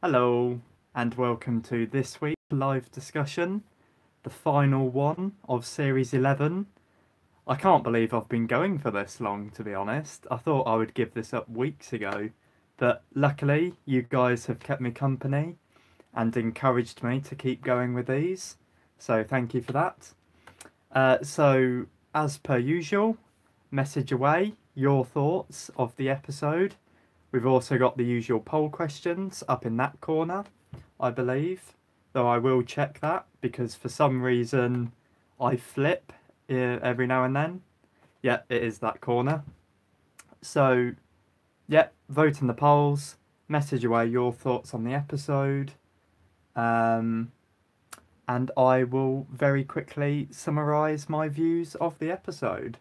Hello, and welcome to this week's live discussion, the final one of Series 11. I can't believe I've been going for this long, to be honest. I thought I would give this up weeks ago, but luckily you guys have kept me company and encouraged me to keep going with these, so thank you for that. So, as per usual, message away your thoughts of the episode. We've also got the usual poll questions up in that corner, I believe. Though I will check that because for some reason I flip every now and then. Yeah, it is that corner. So, yeah, vote in the polls. Message away your thoughts on the episode. And I will very quickly summarise my views of the episode.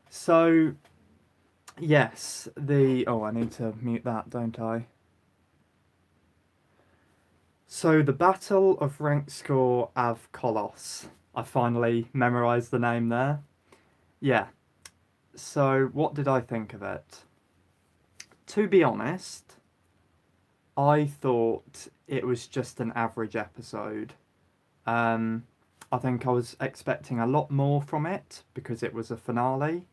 So, yes, I need to mute that, don't I? So, the Battle of Ranskoor av Kolos. I finally memorised the name there. Yeah. So, what did I think of it? To be honest, I thought it was just an average episode. I think I was expecting a lot more from it because it was a finale.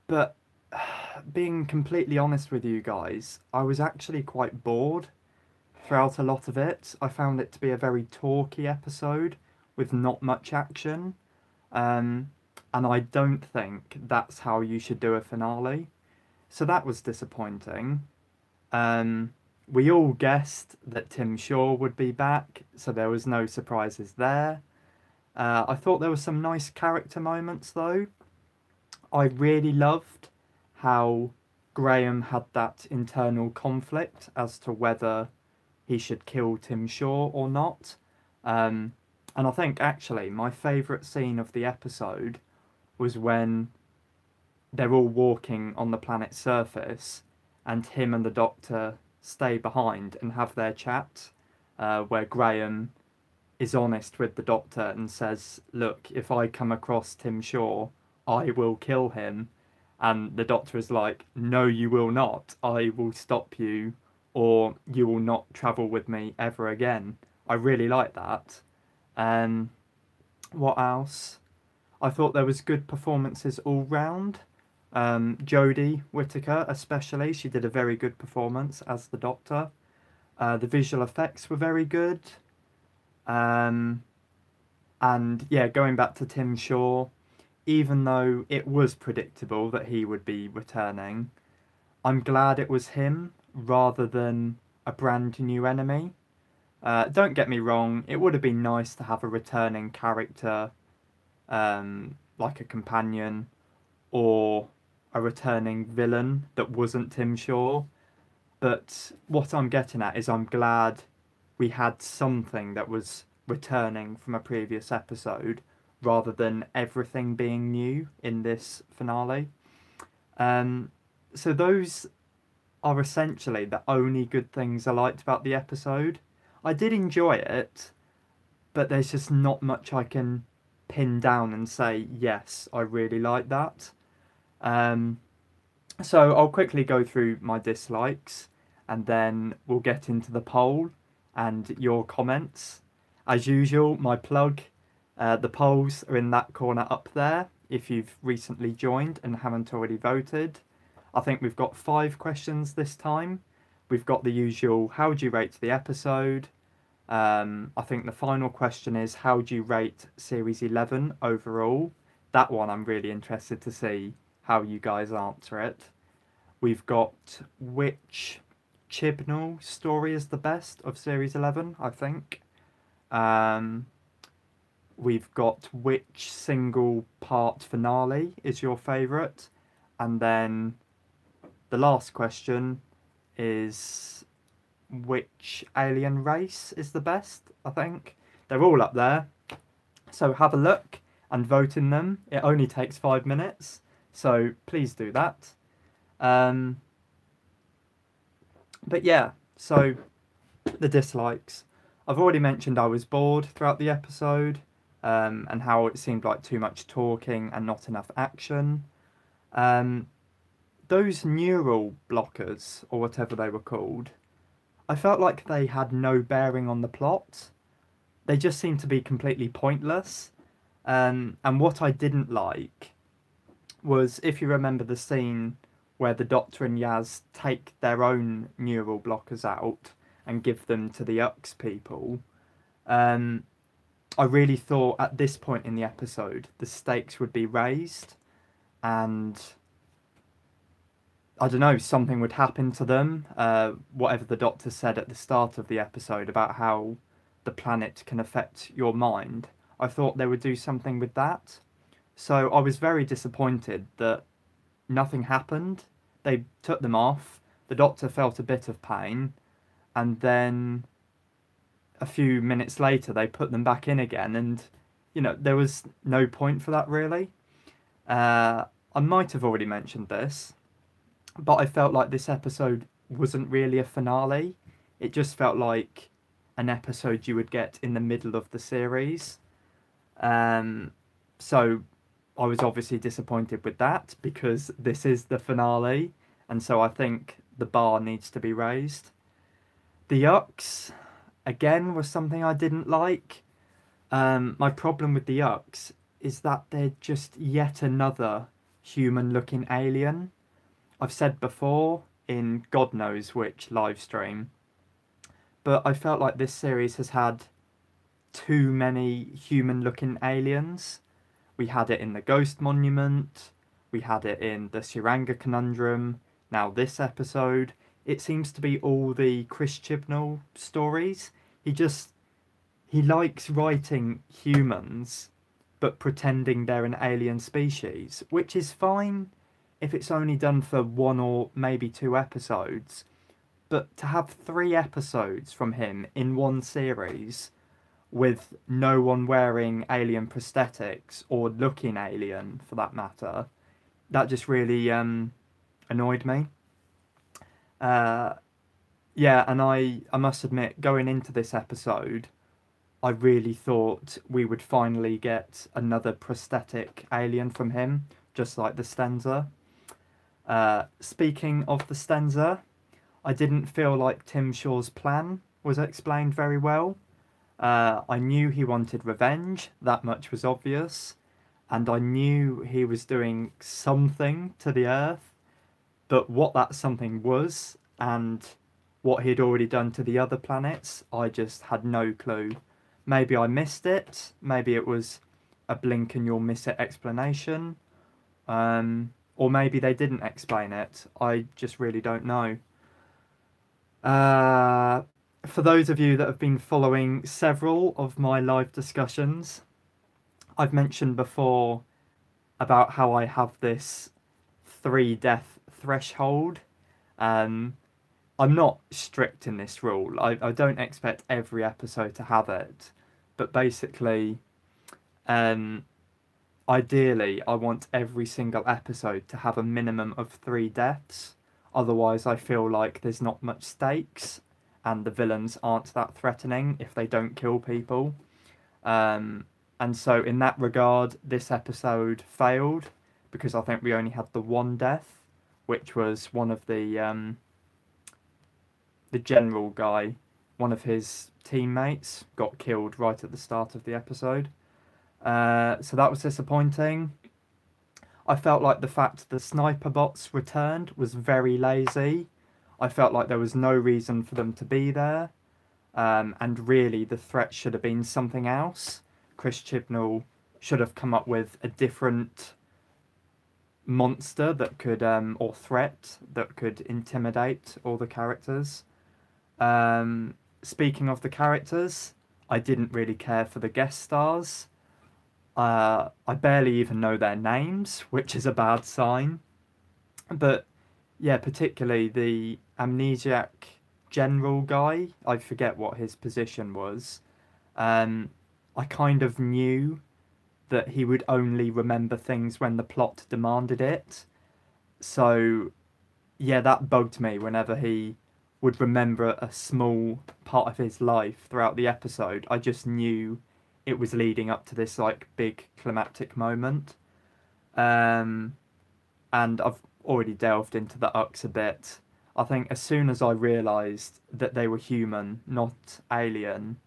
But being completely honest with you guys, I was actually quite bored throughout a lot of it. I found it to be a very talky episode with not much action. And I don't think that's how you should do a finale. So that was disappointing. We all guessed that Tim Shaw would be back, so there was no surprises there. I thought there were some nice character moments though. I really loved how Graham had that internal conflict as to whether he should kill Tim Shaw or not. And I think actually my favourite scene of the episode was when they're all walking on the planet's surface and him and the Doctor stay behind and have their chat, where Graham is honest with the Doctor and says, look, if I come across Tim Shaw, I will kill him. And the Doctor is like, no, you will not. I will stop you, or you will not travel with me ever again. I really like that. What else? I thought there was good performances all round. Jodie Whittaker especially, she did a very good performance as the Doctor. The visual effects were very good. And yeah, going back to Tim Shaw, even though it was predictable that he would be returning, I'm glad it was him rather than a brand new enemy. Don't get me wrong, it would have been nice to have a returning character, like a companion or a returning villain that wasn't Tim Shaw. But what I'm getting at is I'm glad we had something that was returning from a previous episode rather than everything being new in this finale. So those are essentially the only good things I liked about the episode. I did enjoy it, but there's just not much I can pin down and say, yes, I really like that. So I'll quickly go through my dislikes and then we'll get into the poll and your comments. As usual, my plug, the polls are in that corner up there if you've recently joined and haven't already voted. I think we've got 5 questions this time. We've got the usual, how do you rate the episode? I think the final question is, how do you rate Series 11 overall? That one I'm really interested to see how you guys answer it. We've got which Chibnall story is the best of Series 11, I think. We've got which single part finale is your favourite. And then the last question is which alien race is the best, I think. They're all up there. So have a look and vote in them. It only takes 5 minutes. So please do that. But yeah, so the dislikes. I've already mentioned I was bored throughout the episode, and how it seemed like too much talking and not enough action. Those neural blockers, or whatever they were called, I felt like they had no bearing on the plot. They just seemed to be completely pointless. And what I didn't like was, if you remember the scene where the Doctor and Yaz take their own neural blockers out and give them to the Ux people, um, I really thought at this point in the episode the stakes would be raised and I don't know, something would happen to them. Whatever the Doctor said at the start of the episode about how the planet can affect your mind, I thought they would do something with that. So I was very disappointed that nothing happened. They took them off. The Doctor felt a bit of pain, and then a few minutes later they put them back in again, and there was no point for that really. I might have already mentioned this, but I felt like this episode wasn't really a finale. It just felt like an episode you would get in the middle of the series. So I was obviously disappointed with that because this is the finale, and so I think the bar needs to be raised. The Ux, again, was something I didn't like. My problem with the Ux is that they're just yet another human-looking alien. I've said before in God knows which live stream, but I felt like this series has had too many human-looking aliens. We had it in the Ghost Monument, we had it in the Siranga Conundrum, now this episode. It seems to be all the Chris Chibnall stories. He likes writing humans, but pretending they're an alien species, which is fine if it's only done for one or maybe two episodes. But to have 3 episodes from him in one series with no one wearing alien prosthetics or looking alien for that matter, that just really annoyed me. Yeah, and I must admit, going into this episode, I really thought we would finally get another prosthetic alien from him, just like the Stenza. Speaking of the Stenza, I didn't feel like Tim Shaw's plan was explained very well. I knew he wanted revenge, that much was obvious, and I knew he was doing something to the Earth, but what that something was and what he'd already done to the other planets, I just had no clue. Maybe I missed it, maybe it was a blink and you'll miss it explanation, or maybe they didn't explain it. I just really don't know. For those of you that have been following several of my live discussions, I've mentioned before about how I have this 3-death threshold. I'm not strict in this rule. I don't expect every episode to have it. But basically, ideally, I want every single episode to have a minimum of 3 deaths. Otherwise, I feel like there's not much stakes and the villains aren't that threatening if they don't kill people. And so in that regard, this episode failed because I think we only had the 1 death, which was one of the general guy, one of his teammates, got killed right at the start of the episode. So that was disappointing. I felt like the fact the sniper bots returned was very lazy. I felt like there was no reason for them to be there. And really, the threat should have been something else. Chris Chibnall should have come up with a different monster that could, or threat that could intimidate all the characters. Speaking of the characters, I didn't really care for the guest stars. I barely even know their names, which is a bad sign. But yeah, particularly the amnesiac general guy, I forget what his position was. I kind of knew that he would only remember things when the plot demanded it. So yeah, that bugged me whenever he would remember a small part of his life throughout the episode. I just knew it was leading up to this like big climactic moment. And I've already delved into the Ux a bit. I think as soon as I realised that they were human, not alien,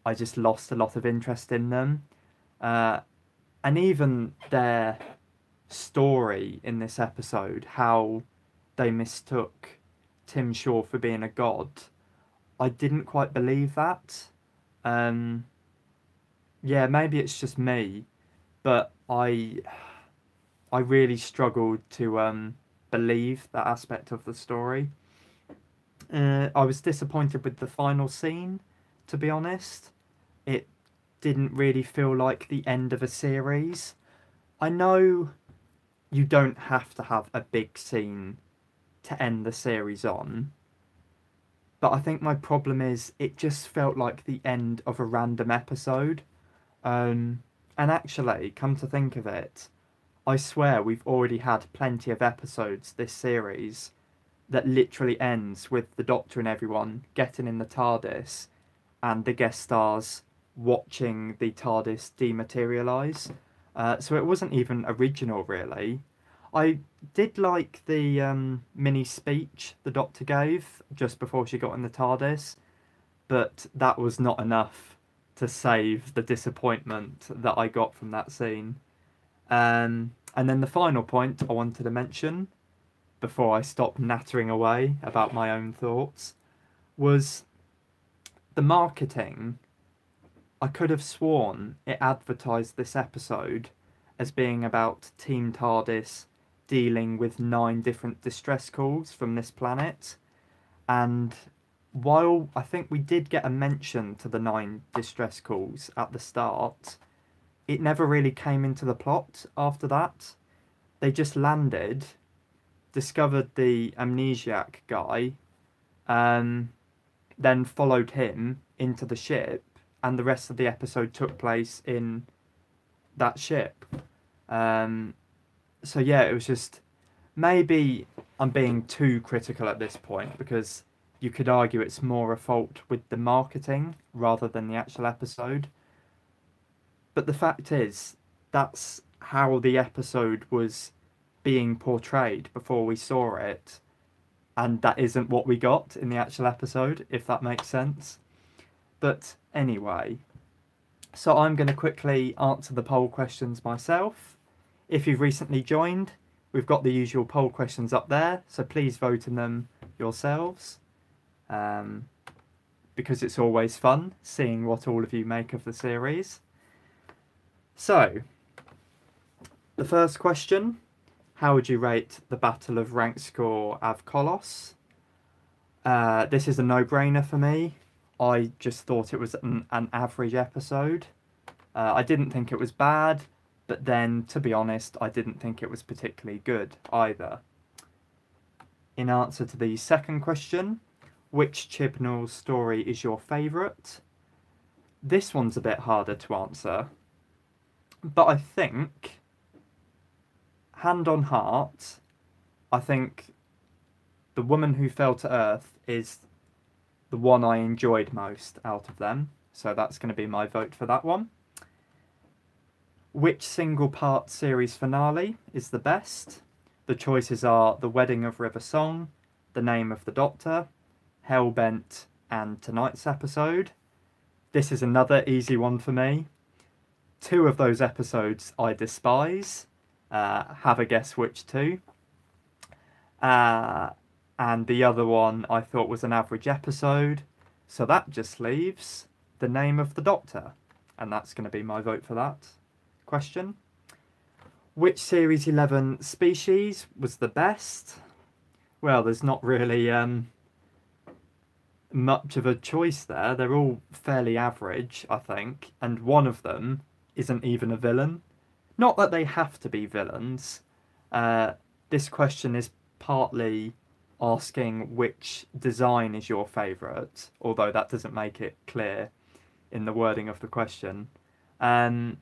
I just lost a lot of interest in them. Uh, and even their story in this episode, how they mistook Tim Shaw for being a god, I didn't quite believe that. Um, yeah, maybe it's just me, but I really struggled to believe that aspect of the story. I was disappointed with the final scene, to be honest. It didn't really feel like the end of a series. I know you don't have to have a big scene to end the series on, but I think my problem is it just felt like the end of a random episode. And actually, come to think of it, I swear we've already had plenty of episodes this series that literally ends with the Doctor and everyone getting in the TARDIS and the guest stars watching the TARDIS dematerialise. So it wasn't even original, really. I did like the mini speech the Doctor gave just before she got in the TARDIS, but that was not enough to save the disappointment that I got from that scene. And then the final point I wanted to mention before I stop nattering away about my own thoughts was the marketing. I could have sworn it advertised this episode as being about Team TARDIS dealing with 9 different distress calls from this planet. And while I think we did get a mention to the 9 distress calls at the start, it never really came into the plot after that. They just landed, discovered the amnesiac guy, then followed him into the ship, and the rest of the episode took place in that ship. So yeah, it was just, maybe I'm being too critical at this point, because you could argue it's more a fault with the marketing rather than the actual episode. But the fact is, that's how the episode was being portrayed before we saw it, and that isn't what we got in the actual episode, if that makes sense. But anyway, so I'm going to quickly answer the poll questions myself. If you've recently joined, we've got the usual poll questions up there, so please vote in them yourselves, because it's always fun seeing what all of you make of the series. So, the first question: how would you rate the Battle of Ranskoor av Kolos? This is a no-brainer for me. I just thought it was an average episode. I didn't think it was bad, but then, to be honest, I didn't think it was particularly good either. In answer to the second question, which Chibnall story is your favourite? This one's a bit harder to answer, but I think, hand on heart, I think The Woman Who Fell to Earth is the one I enjoyed most out of them, so that's going to be my vote for that one. Which single-part series finale is the best? The choices are The Wedding of River Song, The Name of the Doctor, Hellbent, and tonight's episode. This is another easy one for me. 2 of those episodes I despise. Have a guess which 2. And the other one I thought was an average episode. So that just leaves The Name of the Doctor. And that's going to be my vote for that question. Which Series 11 species was the best? Well, there's not really much of a choice there. They're all fairly average, I think. And one of them isn't even a villain. Not that they have to be villains. This question is partly asking which design is your favourite, although that doesn't make it clear in the wording of the question. But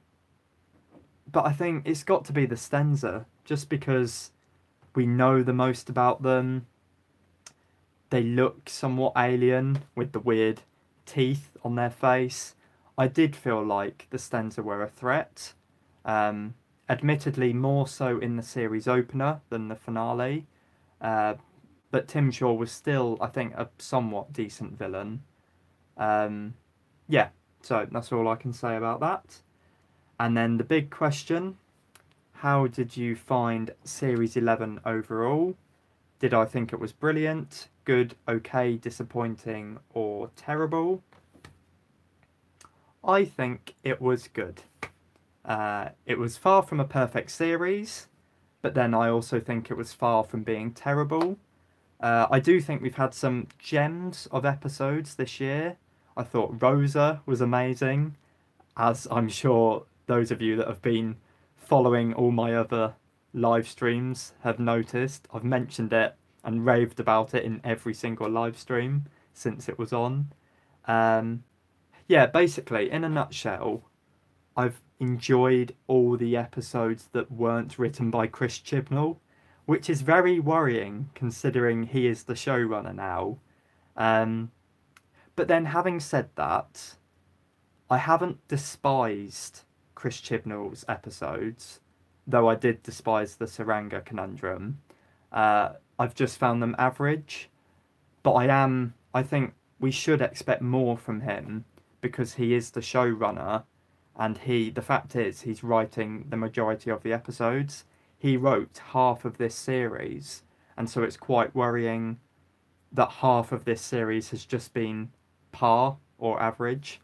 I think it's got to be the Stenza, just because we know the most about them. They look somewhat alien with the weird teeth on their face. I did feel like the Stenza were a threat. Admittedly, more so in the series opener than the finale. but Tim Shaw was still, I think, a somewhat decent villain. Yeah, so that's all I can say about that. And then the big question, how did you find Series 11 overall? Did I think it was brilliant, good, okay, disappointing, or terrible? I think it was good. It was far from a perfect series, but then I also think it was far from being terrible. I do think we've had some gems of episodes this year. I thought Rosa was amazing, as I'm sure those of you that have been following all my other live streams have noticed. I've mentioned it and raved about it in every single live stream since it was on. Yeah, basically, in a nutshell, I've enjoyed all the episodes that weren't written by Chris Chibnall, which is very worrying considering he is the showrunner now. But then having said that, I haven't despised Chris Chibnall's episodes, though I did despise the Saranga conundrum. I've just found them average, but I think we should expect more from him because he is the showrunner, and the fact is he's writing the majority of the episodes. He wrote half of this series, and so it's quite worrying that half of this series has just been par or average.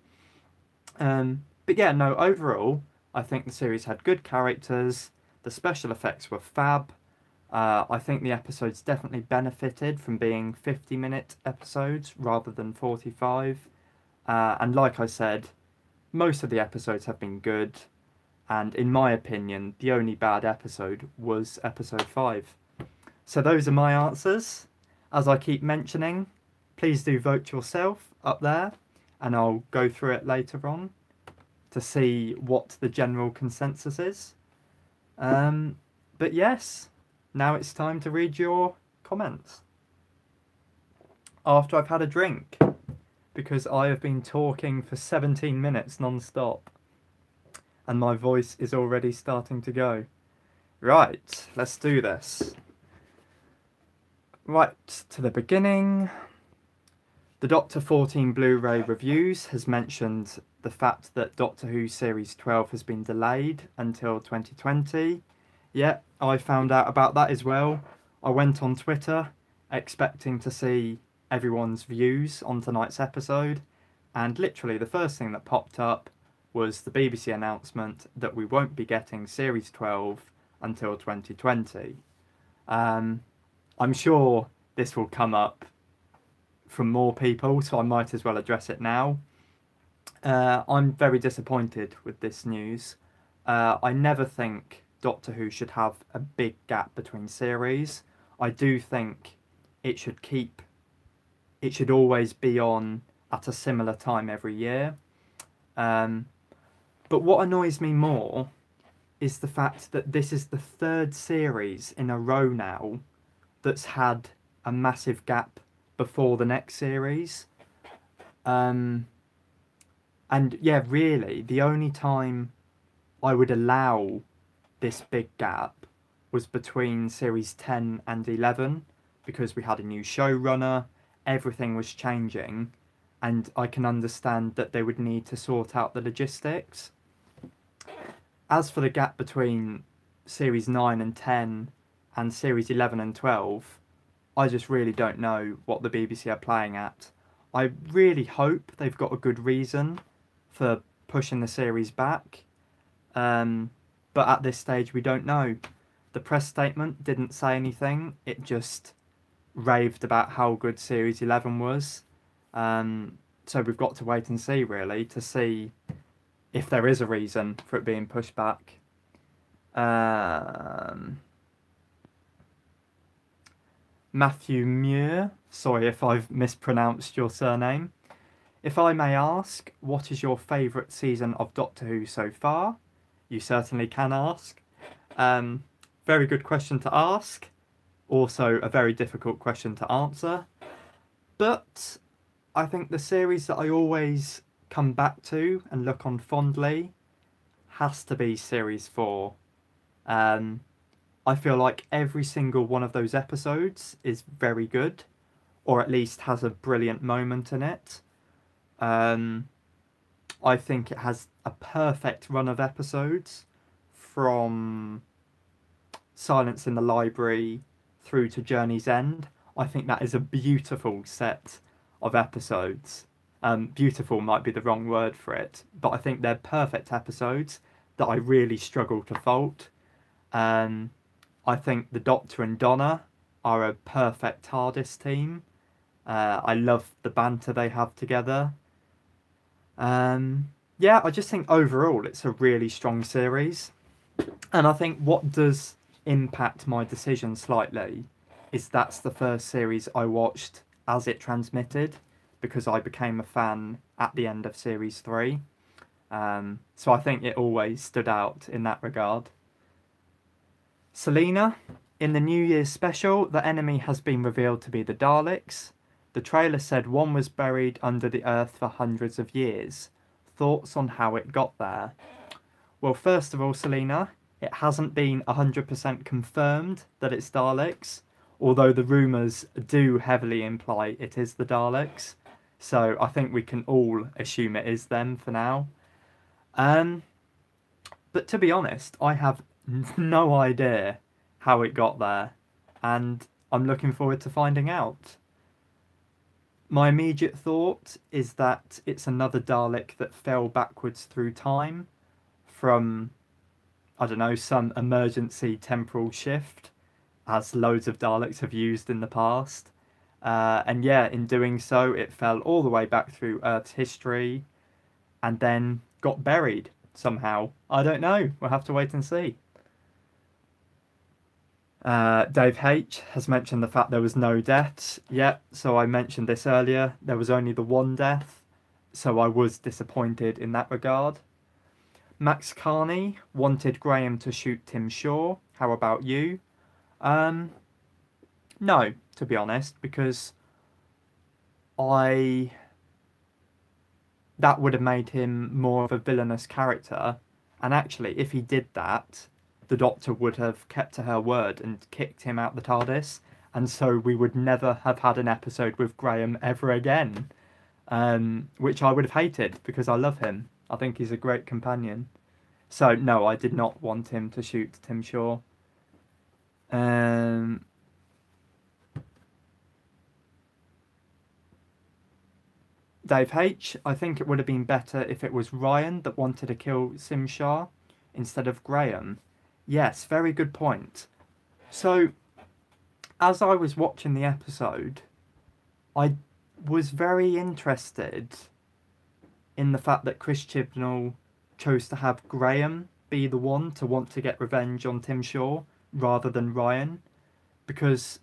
But yeah, no, overall, I think the series had good characters, the special effects were fab. I think the episodes definitely benefited from being 50-minute episodes rather than 45. And like I said, most of the episodes have been good. And in my opinion, the only bad episode was episode 5. So those are my answers. As I keep mentioning, please do vote yourself up there, and I'll go through it later on to see what the general consensus is. But yes, now it's time to read your comments. After I've had a drink, because I have been talking for 17 minutes non-stop, and my voice is already starting to go. Right, let's do this. Right, to the beginning. The Doctor 14 Blu-ray Reviews has mentioned the fact that Doctor Who Series 12 has been delayed until 2020. Yeah, I found out about that as well. I went on Twitter expecting to see everyone's views on tonight's episode, and literally the first thing that popped up was the BBC announcement that we won't be getting Series 12 until 2020. I'm sure this will come up from more people, so I might as well address it now. I'm very disappointed with this news. I never think Doctor Who should have a big gap between series. I do think it should always be on at a similar time every year. But what annoys me more is the fact that this is the third series in a row now that's had a massive gap before the next series. And yeah, really, the only time I would allow this big gap was between series 10 and 11, because we had a new showrunner, everything was changing, and I can understand that they would need to sort out the logistics. As for the gap between series 9 and 10 and series 11 and 12, I just really don't know what the BBC are playing at. I really hope they've got a good reason for pushing the series back, but at this stage we don't know. The press statement didn't say anything, it just raved about how good series 11 was. So we've got to wait and see, really, to see if there is a reason for it being pushed back. Matthew Muir, sorry if I've mispronounced your surname. If I may ask, what is your favourite season of Doctor Who so far? You certainly can ask. Very good question to ask. Also a very difficult question to answer. But I think the series that I always come back to and look on fondly has to be series 4. I I feel like every single one of those episodes is very good, or at least has a brilliant moment in it. I think it has a perfect run of episodes from Silence in the Library through to Journey's End. I think that is a beautiful set of episodes. Beautiful might be the wrong word for it, but I think they're perfect episodes that I really struggle to fault. I think the Doctor and Donna are a perfect TARDIS team. I love the banter they have together. Yeah, I just think overall it's a really strong series. And I think what does impact my decision slightly is that's the first series I watched as it transmitted, because I became a fan at the end of series 3. So I think it always stood out in that regard. Selena, in the New Year's special, the enemy has been revealed to be the Daleks. The trailer said one was buried under the earth for hundreds of years. Thoughts on how it got there? Well, first of all, Selena, it hasn't been 100% confirmed that it's Daleks, although the rumours do heavily imply it is the Daleks. So I think we can all assume it is them for now. But to be honest, I have no idea how it got there, and I'm looking forward to finding out. My immediate thought is that it's another Dalek that fell backwards through time from, I don't know, some emergency temporal shift, as loads of Daleks have used in the past. And yeah, in doing so, it fell all the way back through Earth's history and then got buried somehow. I don't know. We'll have to wait and see. Dave H has mentioned the fact there was no deaths. Yeah, so I mentioned this earlier. There was only the one death, so I was disappointed in that regard. Max Carney wanted Graham to shoot Tim Shaw. How about you? No, to be honest, because that would have made him more of a villainous character. And actually, if he did that, the Doctor would have kept to her word and kicked him out the TARDIS. And so we would never have had an episode with Graham ever again. Which I would have hated, because I love him. I think he's a great companion. So, no, I did not want him to shoot Tim Shaw. Dave H, I think it would have been better if it was Ryan that wanted to kill Simshar instead of Graham. Yes, very good point. So, as I was watching the episode, I was very interested in the fact that Chris Chibnall chose to have Graham be the one to want to get revenge on Tim Shaw rather than Ryan, because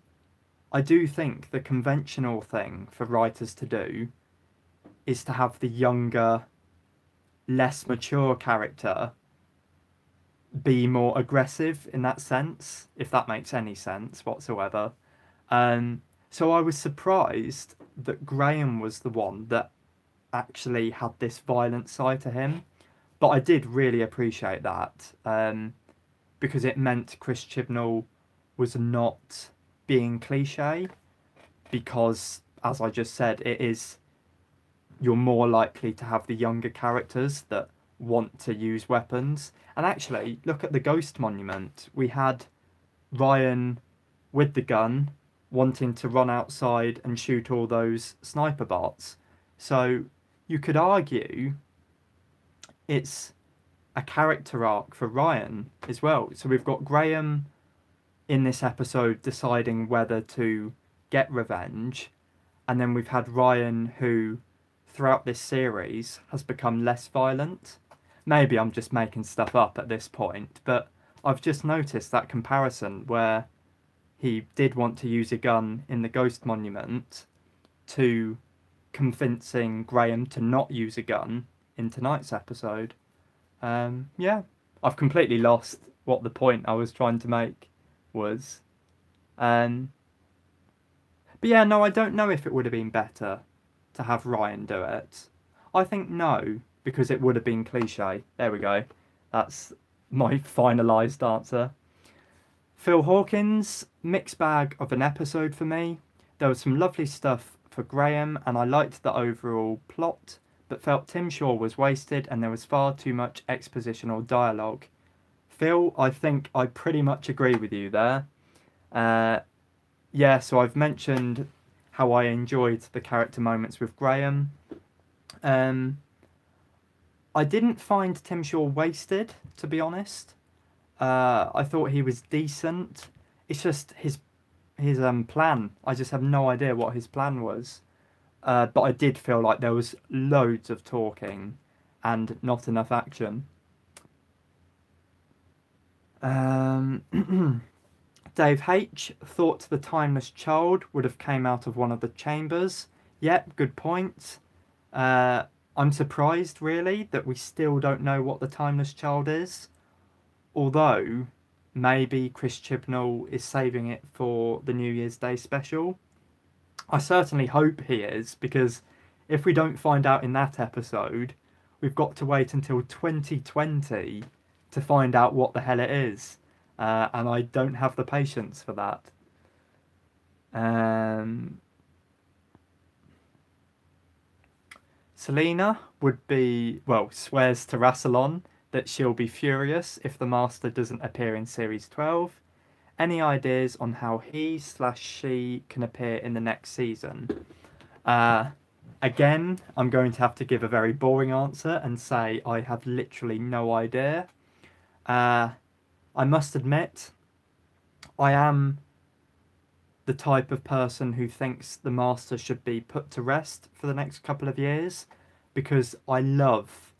I do think the conventional thing for writers to do is to have the younger, less mature character be more aggressive in that sense, if that makes any sense whatsoever. So I was surprised that Graham was the one that actually had this violent side to him. But I did really appreciate that, because it meant Chris Chibnall was not being cliche, because, as I just said, you're more likely to have the younger characters that want to use weapons. And actually, look at the Ghost Monument. We had Ryan with the gun wanting to run outside and shoot all those sniper bots. So you could argue it's a character arc for Ryan as well. So we've got Graham in this episode deciding whether to get revenge, and then we've had Ryan who throughout this series has become less violent. Maybe I'm just making stuff up at this point, but I've just noticed that comparison where he did want to use a gun in the Ghost Monument to convincing Graham to not use a gun in tonight's episode. Yeah, I've completely lost what the point I was trying to make was. But yeah, no, I don't know if it would have been better to have Ryan do it. I think no, because it would have been cliche. There we go. That's my finalised answer. Phil Hawkins, mixed bag of an episode for me. There was some lovely stuff for Graham, and I liked the overall plot, but felt Tim Shaw was wasted and there was far too much expositional dialogue. Phil, I think I pretty much agree with you there. Yeah, so I've mentioned how I enjoyed the character moments with Graham. I didn't find Tim Shaw wasted, to be honest. I thought he was decent. It's just his plan. I just have no idea what his plan was. But I did feel like there was loads of talking and not enough action. Dave H thought the Timeless Child would have came out of one of the chambers. Yep, good point. I'm surprised, really, that we still don't know what the Timeless Child is. Although, maybe Chris Chibnall is saving it for the New Year's Day special. I certainly hope he is, because if we don't find out in that episode, we've got to wait until 2020 to find out what the hell it is. And I don't have the patience for that. Selena swears to Rassilon that she'll be furious if the Master doesn't appear in Series 12. Any ideas on how he/she can appear in the next season? Again, I'm going to have to give a very boring answer and say I have literally no idea. I must admit, I am the type of person who thinks the Master should be put to rest for the next couple of years, because I love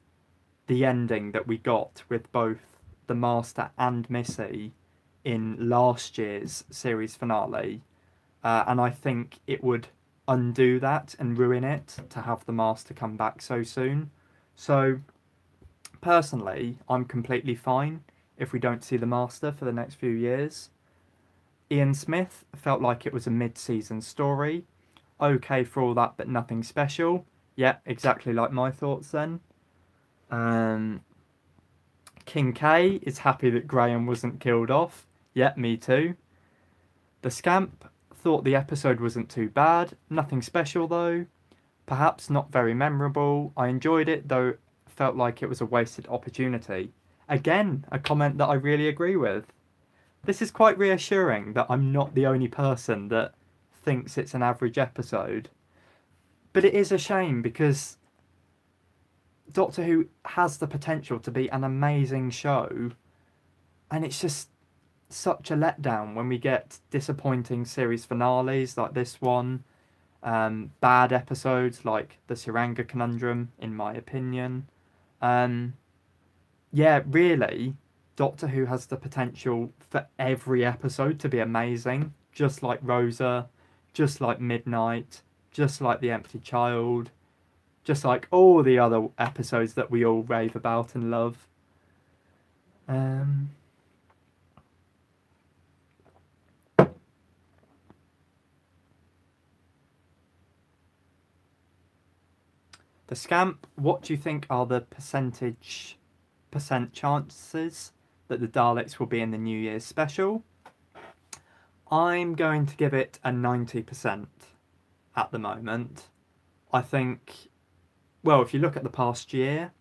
the ending that we got with both the Master and Missy in last year's series finale, and I think it would undo that and ruin it to have the Master come back so soon. So personally, I'm completely fine if we don't see the Master for the next few years. Ian Smith felt like it was a mid-season story. Okay for all that, but nothing special. Yeah, exactly like my thoughts then. King K is happy that Graham wasn't killed off. Yeah, me too. The Scamp thought the episode wasn't too bad. Nothing special though. Perhaps not very memorable. I enjoyed it, though felt like it was a wasted opportunity. Again, a comment that I really agree with. This is quite reassuring that I'm not the only person that thinks it's an average episode. But it is a shame, because Doctor Who has the potential to be an amazing show, and it's just such a letdown when we get disappointing series finales like this one, bad episodes like the Saranga Conundrum, in my opinion. Yeah, really, Doctor Who has the potential for every episode to be amazing, just like Rosa, just like Midnight, just like The Empty Child, just like all the other episodes that we all rave about and love. The Scamp, what do you think are the percent chances that the Daleks will be in the New Year's special? I'm going to give it a 90% at the moment. I think, well, if you look at the past year,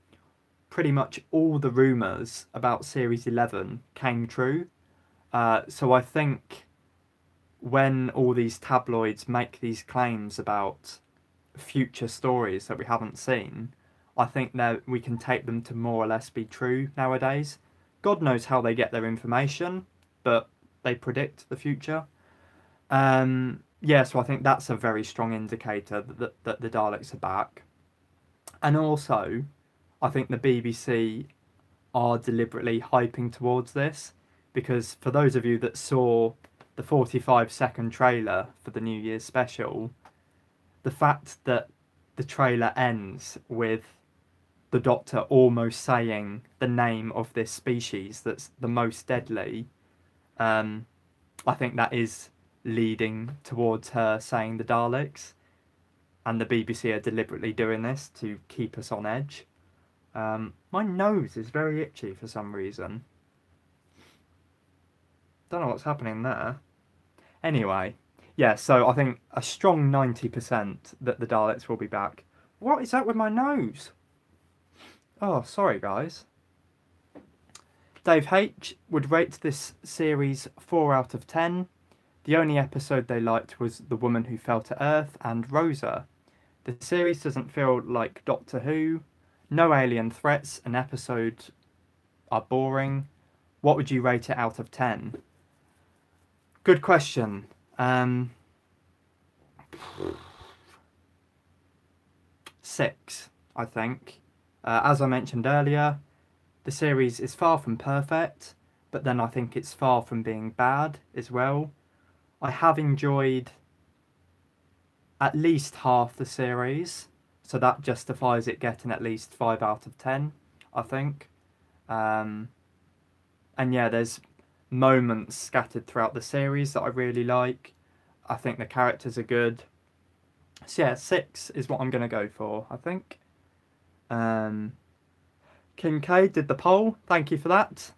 pretty much all the rumours about Series 11 came true. So I think when all these tabloids make these claims about future stories that we haven't seen, I think that we can take them to more or less be true nowadays. God knows how they get their information, but they predict the future. Yeah, so I think that's a very strong indicator that the Daleks are back. And also, I think the BBC are deliberately hyping towards this, because for those of you that saw the 45-second trailer for the New Year's special, the fact that the trailer ends with the Doctor almost saying the name of this species that's the most deadly, I think that is leading towards her saying the Daleks, and the BBC are deliberately doing this to keep us on edge. My nose is very itchy for some reason. Don't know what's happening there. Anyway, yeah, so I think a strong 90% that the Daleks will be back. What is that with my nose? Oh, sorry, guys. Dave H. would rate this series 4 out of 10. The only episode they liked was The Woman Who Fell to Earth and Rosa. The series doesn't feel like Doctor Who. No alien threats, and episodes are boring. What would you rate it out of 10? Good question. 6, I think. As I mentioned earlier, the series is far from perfect, but then I think it's far from being bad as well. I have enjoyed at least half the series, so that justifies it getting at least 5 out of 10, I think. And yeah, there's moments scattered throughout the series that I really like. I think the characters are good. So yeah, 6 is what I'm going to go for, I think. Kincaid did the poll. Thank you for that.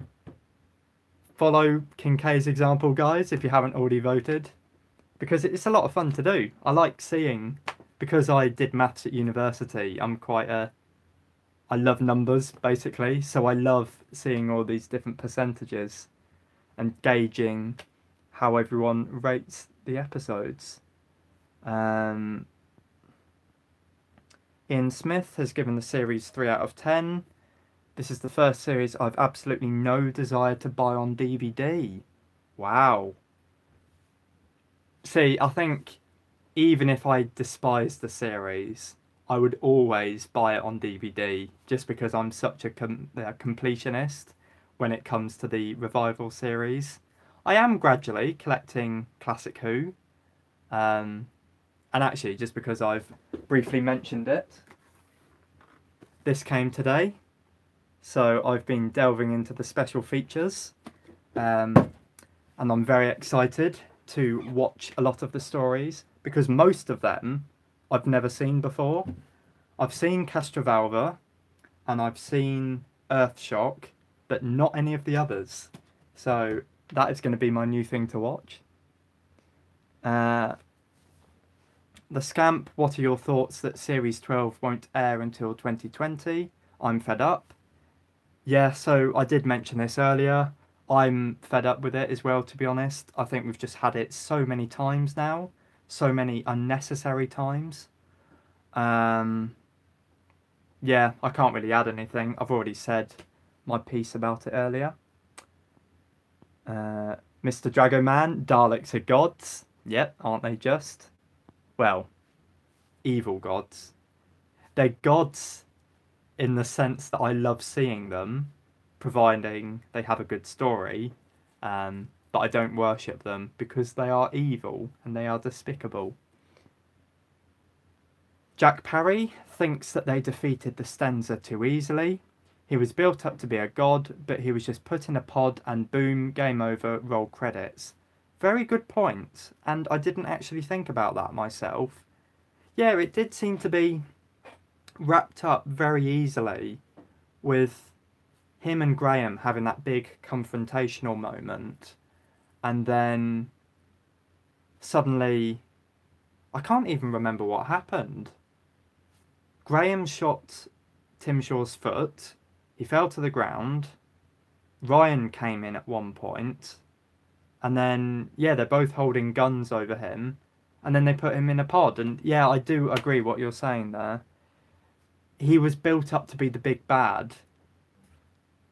Follow Kincaid's example, guys, if you haven't already voted. Because it's a lot of fun to do. I like seeing, because I did maths at university, I love numbers, basically. So I love seeing all these different percentages and gauging how everyone rates the episodes. Ian Smith has given the series 3 out of 10. This is the first series I've absolutely no desire to buy on DVD. Wow. See, I think even if I despise the series, I would always buy it on DVD just because I'm such a completionist when it comes to the revival series. I am gradually collecting Classic Who. And actually, just because I've briefly mentioned it, this came today. So I've been delving into the special features, and I'm very excited to watch a lot of the stories because most of them I've never seen before. I've seen Castrovalva and I've seen Earthshock, but not any of the others. So that is going to be my new thing to watch. The Scamp, what are your thoughts that Series 12 won't air until 2020? I'm fed up. Yeah, so I did mention this earlier. I'm fed up with it as well, to be honest. I think we've just had it so many times now. So many unnecessary times. Yeah, I can't really add anything. I've already said my piece about it earlier. Mr. Dragoman, Daleks are gods. Yep, aren't they just? Well, evil gods. They're gods in the sense that I love seeing them, providing they have a good story, but I don't worship them because they are evil and they are despicable. Jack Parry thinks that they defeated the Stenza too easily. He was built up to be a god, but he was just put in a pod and boom, game over, roll credits. Very good point, and I didn't actually think about that myself. Yeah, it did seem to be wrapped up very easily with him and Graham having that big confrontational moment, and then suddenly I can't even remember what happened. Graham shot Tim Shaw's foot, he fell to the ground, Ryan came in at one point, and then yeah, they're both holding guns over him, and then they put him in a pod. And yeah, I do agree what you're saying there. He was built up to be the big bad,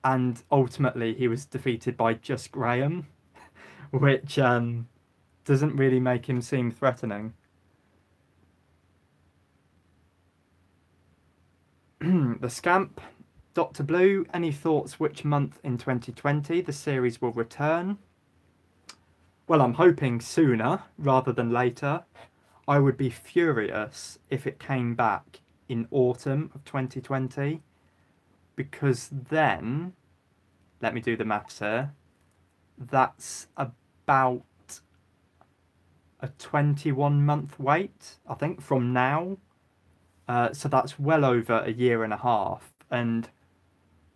and ultimately he was defeated by just Graham, which doesn't really make him seem threatening. The Scamp, Dr. Blue, any thoughts which month in 2020 the series will return? Well, I'm hoping sooner rather than later. I would be furious if it came back in autumn of 2020, because then, let me do the maths here, that's about a 21-month wait, I think, from now. So that's well over a year and a half, and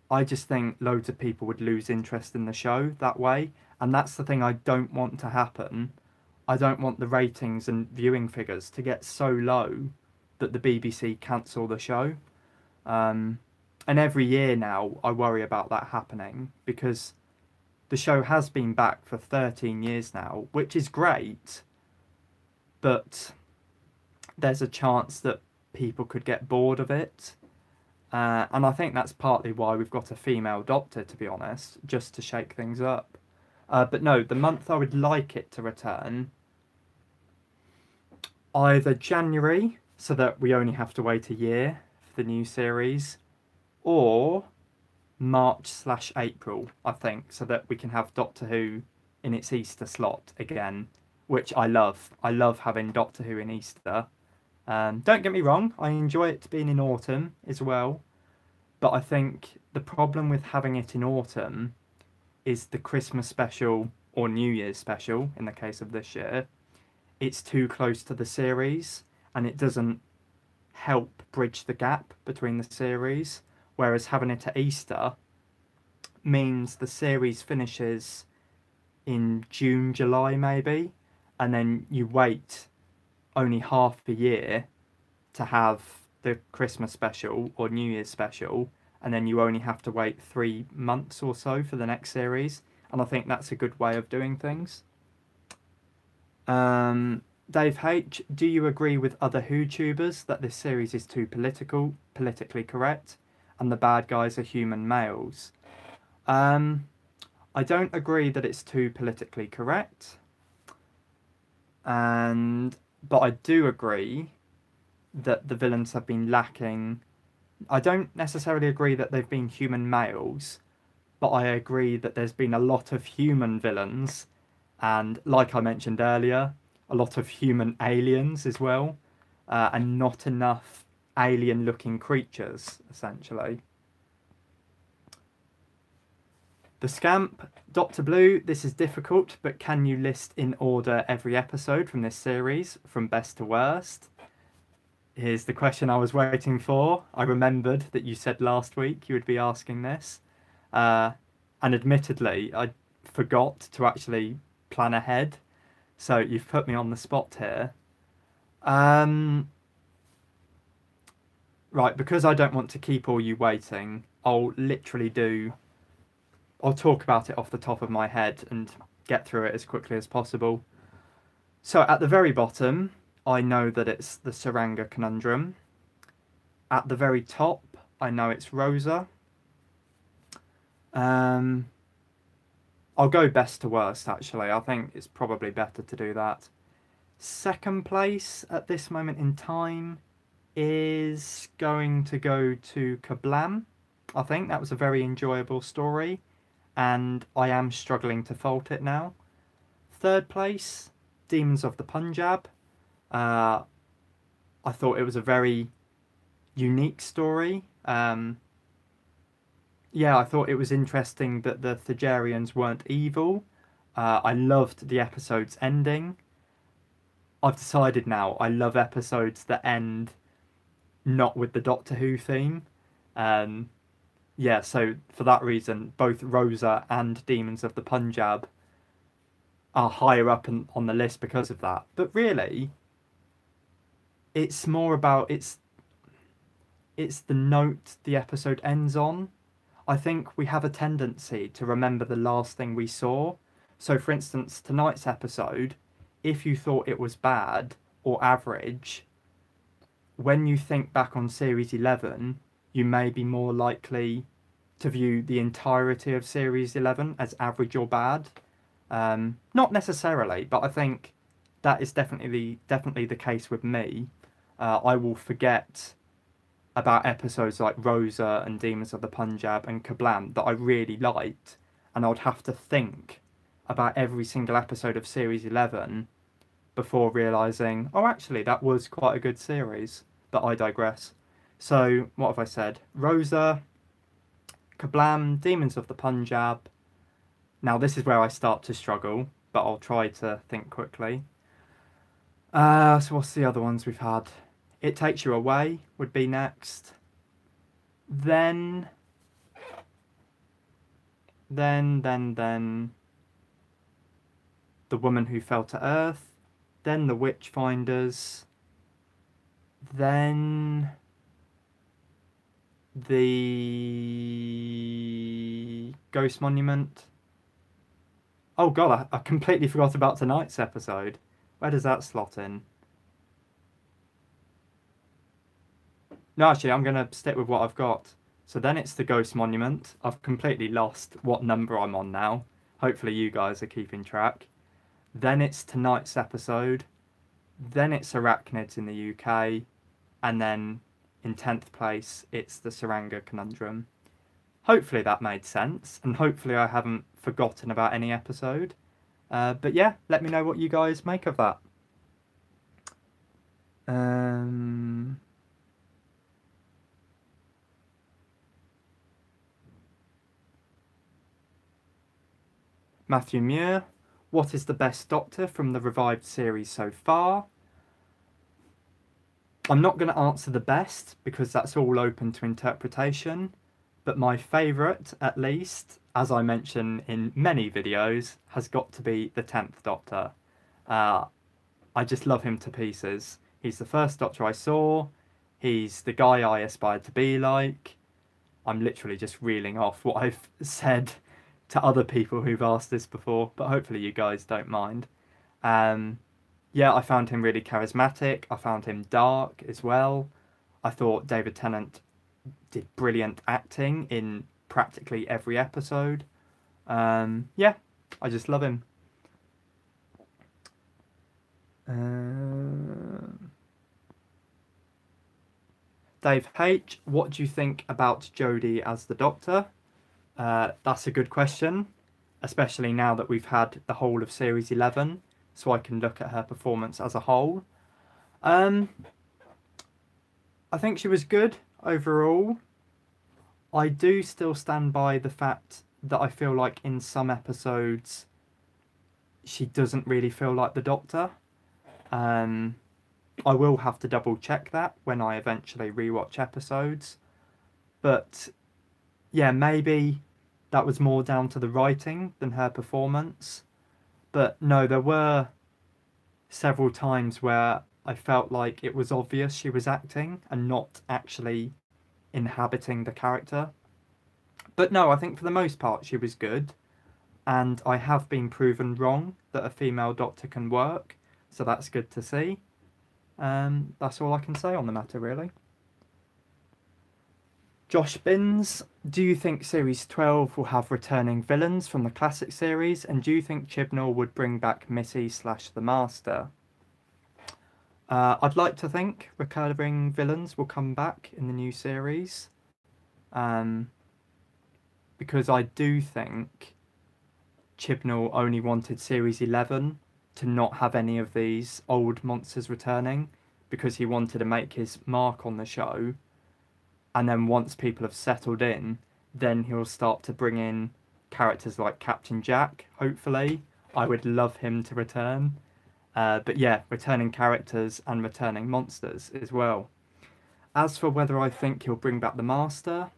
I just think loads of people would lose interest in the show that way, And that's the thing I don't want to happen. I don't want the ratings and viewing figures to get so low that the BBC cancel the show. Um, and every year now, I worry about that happening because the show has been back for 13 years now, which is great, but there's a chance that people could get bored of it. And I think that's partly why we've got a female doctor, to be honest, just to shake things up. But no, the month I would like it to return, either January, so that we only have to wait a year for the new series, or March/April, I think, so that we can have Doctor Who in its Easter slot again, which I love. I love having Doctor Who in Easter. Don't get me wrong, I enjoy it being in autumn as well, but I think the problem with having it in autumn is the Christmas special or New Year's special, in the case of this year. It's too close to the series and it doesn't help bridge the gap between the series, whereas having it at Easter means the series finishes in June, July maybe, and then you wait only half a year to have the Christmas special or New Year's special, and then you only have to wait 3 months or so for the next series. And I think that's a good way of doing things. Dave H, do you agree with other Who-tubers that this series is too politically correct, and the bad guys are human males? I don't agree that it's too politically correct, but I do agree that the villains have been lacking. I don't necessarily agree that they've been human males, but I agree that there's been a lot of human villains, and like I mentioned earlier, a lot of human aliens as well, and not enough alien-looking creatures, essentially. The Scamp, Dr. Blue, this is difficult, but can you list in order every episode from this series, from best to worst? Here's the question I was waiting for. I remembered that you said last week you would be asking this. And admittedly, I forgot to actually plan ahead. So you've put me on the spot here. Right, because I don't want to keep all you waiting, I'll talk about it off the top of my head and get through it as quickly as possible. So at the very bottom, I know that it's the Saranga Conundrum. At the very top, I know it's Rosa. I'll go best to worst, actually. I think it's probably better to do that. Second place at this moment in time is going to go to Kablam. I think that was a very enjoyable story, and I am struggling to fault it now. Third place, Demons of the Punjab. I thought it was a very unique story. Yeah, I thought it was interesting that the Thagarians weren't evil. I loved the episode's ending. I've decided now I love episodes that end not with the Doctor Who theme. Yeah, so for that reason, both Rosa and Demons of the Punjab are higher up on the list because of that. But really, it's more about it's the note the episode ends on. I think we have a tendency to remember the last thing we saw. So for instance, tonight's episode, if you thought it was bad or average, when you think back on Series 11, you may be more likely to view the entirety of Series 11 as average or bad. Not necessarily, but I think that is definitely the case with me. I will forget about episodes like Rosa and Demons of the Punjab and Kablam that I really liked, and I would have to think about every single episode of Series 11 before realising, oh, actually, that was quite a good series, but I digress. So, what have I said? Rosa, Kablam, Demons of the Punjab. Now, this is where I start to struggle, but I'll try to think quickly. So what's the other ones we've had? It Takes You Away would be next. Then. The Woman Who Fell to Earth, then The Witchfinders, then the Ghost Monument. Oh god, I completely forgot about tonight's episode. Where does that slot in? No, actually, I'm going to stick with what I've got. So then it's the Ghost Monument. I've completely lost what number I'm on now. Hopefully you guys are keeping track. Then it's tonight's episode. Then it's Arachnids in the UK. And then in 10th place, it's the Saranga Conundrum. Hopefully that made sense. And hopefully I haven't forgotten about any episode. But yeah, let me know what you guys make of that. Matthew Muir, what is the best Doctor from the revived series so far? I'm not going to answer the best because that's all open to interpretation, but my favourite, at least, as I mention in many videos, has got to be the 10th Doctor. I just love him to pieces. He's the first Doctor I saw. He's the guy I aspired to be like. I'm literally just reeling off what I've said to other people who've asked this before, but hopefully you guys don't mind. Yeah, I found him really charismatic. I found him dark as well. I thought David Tennant did brilliant acting in practically every episode. Yeah, I just love him. Dave H, what do you think about Jodie as the Doctor? That's a good question, especially now that we've had the whole of Series 11, so I can look at her performance as a whole. I think she was good overall. I do still stand by the fact that I feel like in some episodes she doesn't really feel like the Doctor. I will have to double check that when I eventually rewatch episodes. But yeah, maybe that was more down to the writing than her performance. But no, there were several times where I felt like it was obvious she was acting and not actually inhabiting the character. But no, I think for the most part she was good. And I have been proven wrong that a female Doctor can work. So that's good to see. That's all I can say on the matter, really. Josh Binns, do you think Series 12 will have returning villains from the classic series? And do you think Chibnall would bring back Missy/the Master? I'd like to think recurring villains will come back in the new series. Because I do think Chibnall only wanted Series 11 to not have any of these old monsters returning because he wanted to make his mark on the show. And then once people have settled in, then he'll start to bring in characters like Captain Jack, hopefully. I would love him to return. But yeah, returning characters and returning monsters as well. As for whether I think he'll bring back the Master,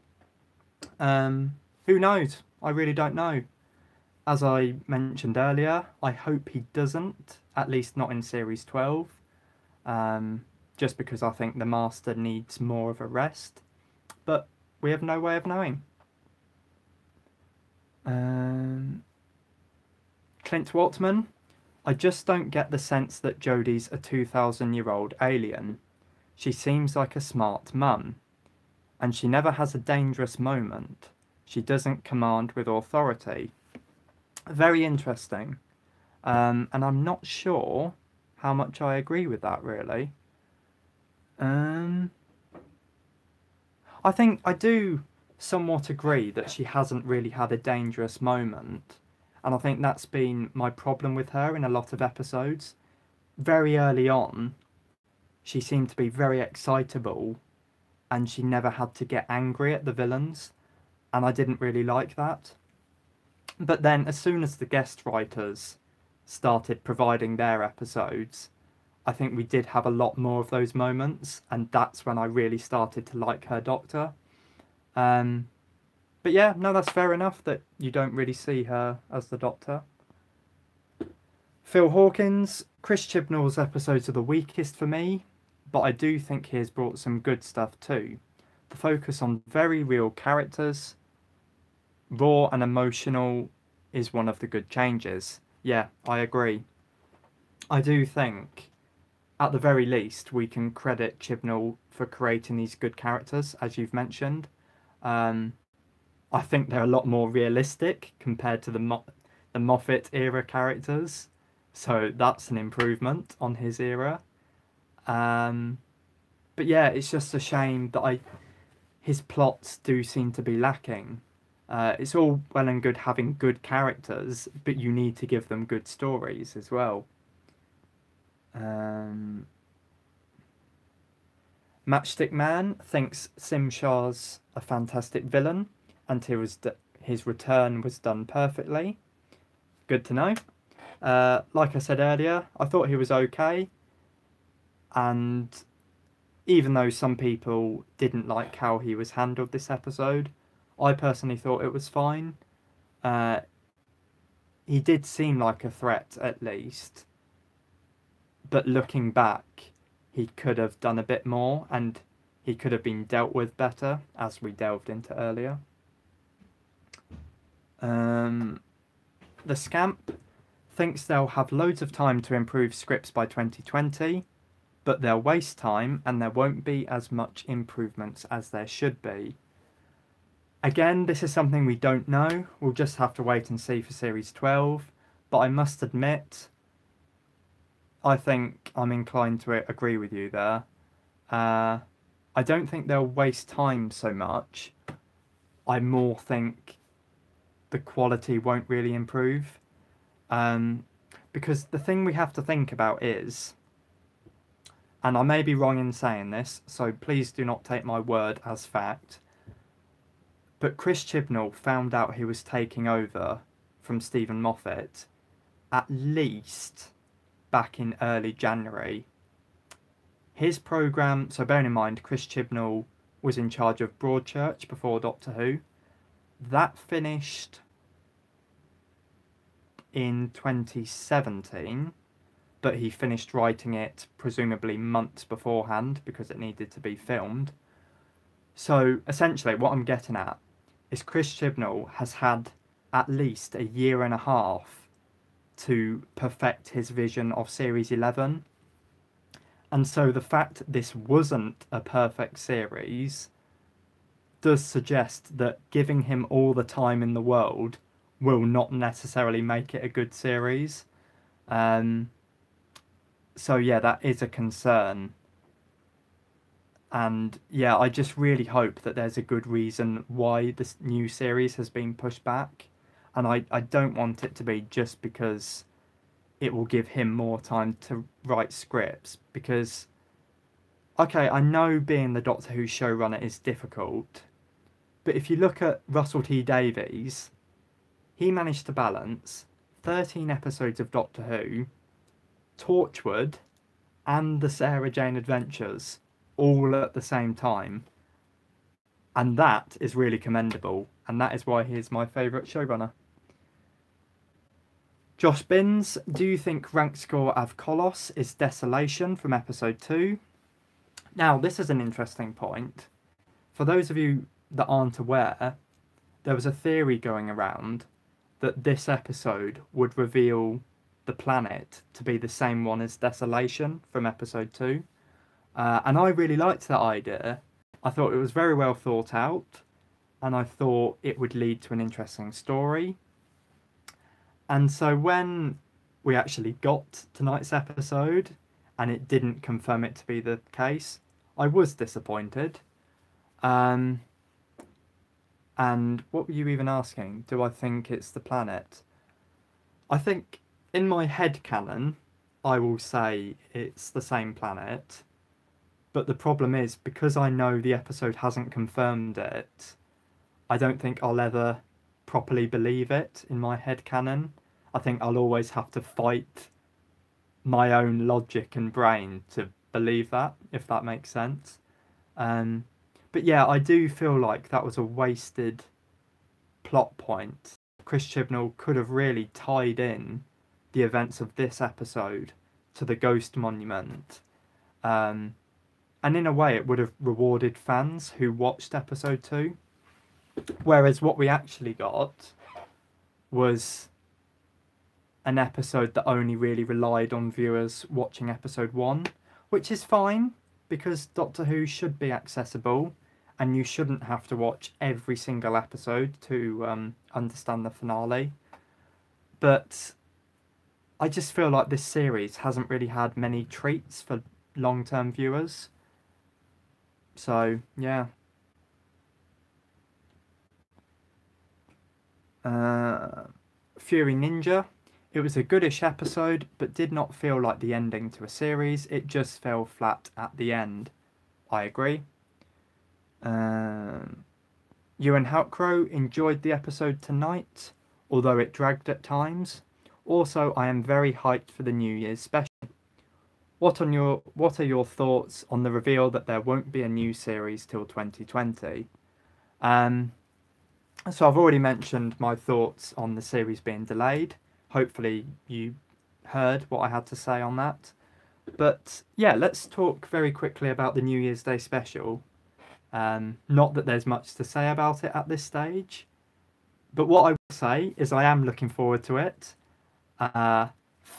who knows? I really don't know. As I mentioned earlier, I hope he doesn't, at least not in Series 12. Just because I think the Master needs more of a rest. But we have no way of knowing. Clint Waltman, I just don't get the sense that Jodie's a 2,000-year-old alien. She seems like a smart mum. And she never has a dangerous moment. She doesn't command with authority. Very interesting. And I'm not sure how much I agree with that, really. I think I do somewhat agree that she hasn't really had a dangerous moment. And I think that's been my problem with her in a lot of episodes. Very early on, she seemed to be very excitable and she never had to get angry at the villains. And I didn't really like that. But then as soon as the guest writers started providing their episodes, I think we did have a lot more of those moments, and that's when I really started to like her Doctor. But yeah, no, that's fair enough that you don't really see her as the Doctor. Phil Hawkins, Chris Chibnall's episodes are the weakest for me, but I do think he has brought some good stuff too. The focus on very real characters, raw and emotional, is one of the good changes. Yeah, I agree. I do think, at the very least, we can credit Chibnall for creating these good characters, as you've mentioned. Um, I think they're a lot more realistic compared to the Moffat era characters, so that's an improvement on his era. Um, but yeah, it's just a shame that his plots do seem to be lacking. It's all well and good having good characters, but you need to give them good stories as well. Um, Matchstick Man thinks Simshar's a fantastic villain, and his return was done perfectly. Good to know. Like I said earlier, I thought he was okay, and even though some people didn't like how he was handled this episode, I personally thought it was fine. Uh, he did seem like a threat at least, but looking back, he could have done a bit more and he could have been dealt with better, as we delved into earlier. The Scamp thinks they'll have loads of time to improve scripts by 2020, but they'll waste time and there won't be as much improvements as there should be. Again, this is something we don't know. We'll just have to wait and see for Series 12. But I must admit, I think I'm inclined to agree with you there. I don't think they'll waste time so much. I more think the quality won't really improve. Because the thing we have to think about is, and I may be wrong in saying this, so please do not take my word as fact, but Chris Chibnall found out he was taking over from Stephen Moffat at least back in early January. His programme, so bearing in mind Chris Chibnall was in charge of Broadchurch before Doctor Who, that finished in 2017, but he finished writing it presumably months beforehand because it needed to be filmed. So essentially what I'm getting at is Chris Chibnall has had at least a year and a half to perfect his vision of Series 11. And so the fact this wasn't a perfect series does suggest that giving him all the time in the world will not necessarily make it a good series. So yeah, that is a concern. And yeah, I just really hope that there's a good reason why this new series has been pushed back. And I don't want it to be just because it will give him more time to write scripts. Because, okay, I know being the Doctor Who showrunner is difficult. But if you look at Russell T Davies, he managed to balance 13 episodes of Doctor Who, Torchwood, and the Sarah Jane Adventures all at the same time. And that is really commendable. And that is why he is my favourite showrunner. Josh Binns, do you think Ranskoor av Kolos is Desolation from episode 2? Now, this is an interesting point. For those of you that aren't aware, there was a theory going around that this episode would reveal the planet to be the same one as Desolation from episode 2. And I really liked that idea. I thought it was very well thought out, and I thought it would lead to an interesting story. And so when we actually got tonight's episode, and it didn't confirm it to be the case, I was disappointed. And what were you even asking? Do I think it's the planet? I think in my head canon, I will say it's the same planet. But the problem is, because I know the episode hasn't confirmed it, I don't think I'll ever properly believe it in my head canon. I think I'll always have to fight my own logic and brain to believe that, if that makes sense. But yeah, I do feel like that was a wasted plot point. Chris Chibnall could have really tied in the events of this episode to the Ghost Monument. And in a way, it would have rewarded fans who watched episode 2. Whereas what we actually got was an episode that only really relied on viewers watching episode 1, which is fine because Doctor Who should be accessible and you shouldn't have to watch every single episode to understand the finale. But I just feel like this series hasn't really had many treats for long-term viewers. So, yeah. Fury Ninja. It was a goodish episode, but did not feel like the ending to a series. It just fell flat at the end. I agree. Ewan Halkrow enjoyed the episode tonight, although it dragged at times. Also, I am very hyped for the New Year's special. What are your thoughts on the reveal that there won't be a new series till 2020? So I've already mentioned my thoughts on the series being delayed. Hopefully you heard what I had to say on that. But yeah, let's talk very quickly about the New Year's Day special. Not that there's much to say about it at this stage, but what I will say is I am looking forward to it.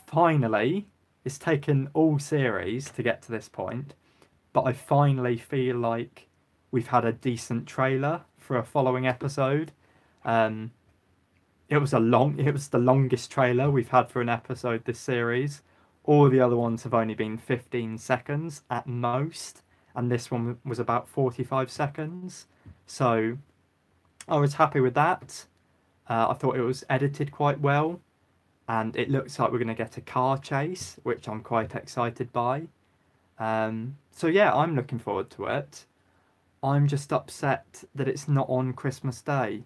Finally, it's taken all series to get to this point, but I finally feel like we've had a decent trailer for a following episode. It was the longest trailer we've had for an episode this series. All the other ones have only been 15 seconds at most, and this one was about 45 seconds. So I was happy with that. I thought it was edited quite well, and it looks like we're going to get a car chase, which I'm quite excited by. So yeah, I'm looking forward to it. I'm just upset that it's not on Christmas Day.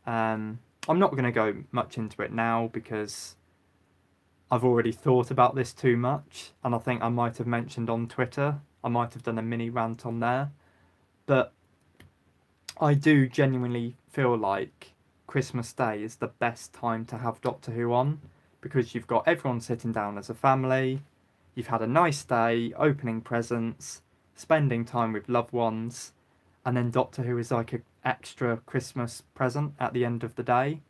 I'm not going to go much into it now because I've already thought about this too much, and I think I might have mentioned on Twitter, I might have done a mini rant on there, but I do genuinely feel like Christmas Day is the best time to have Doctor Who on, because you've got everyone sitting down as a family, you've had a nice day, opening presents, spending time with loved ones, and then Doctor Who is like an extra Christmas present at the end of the day.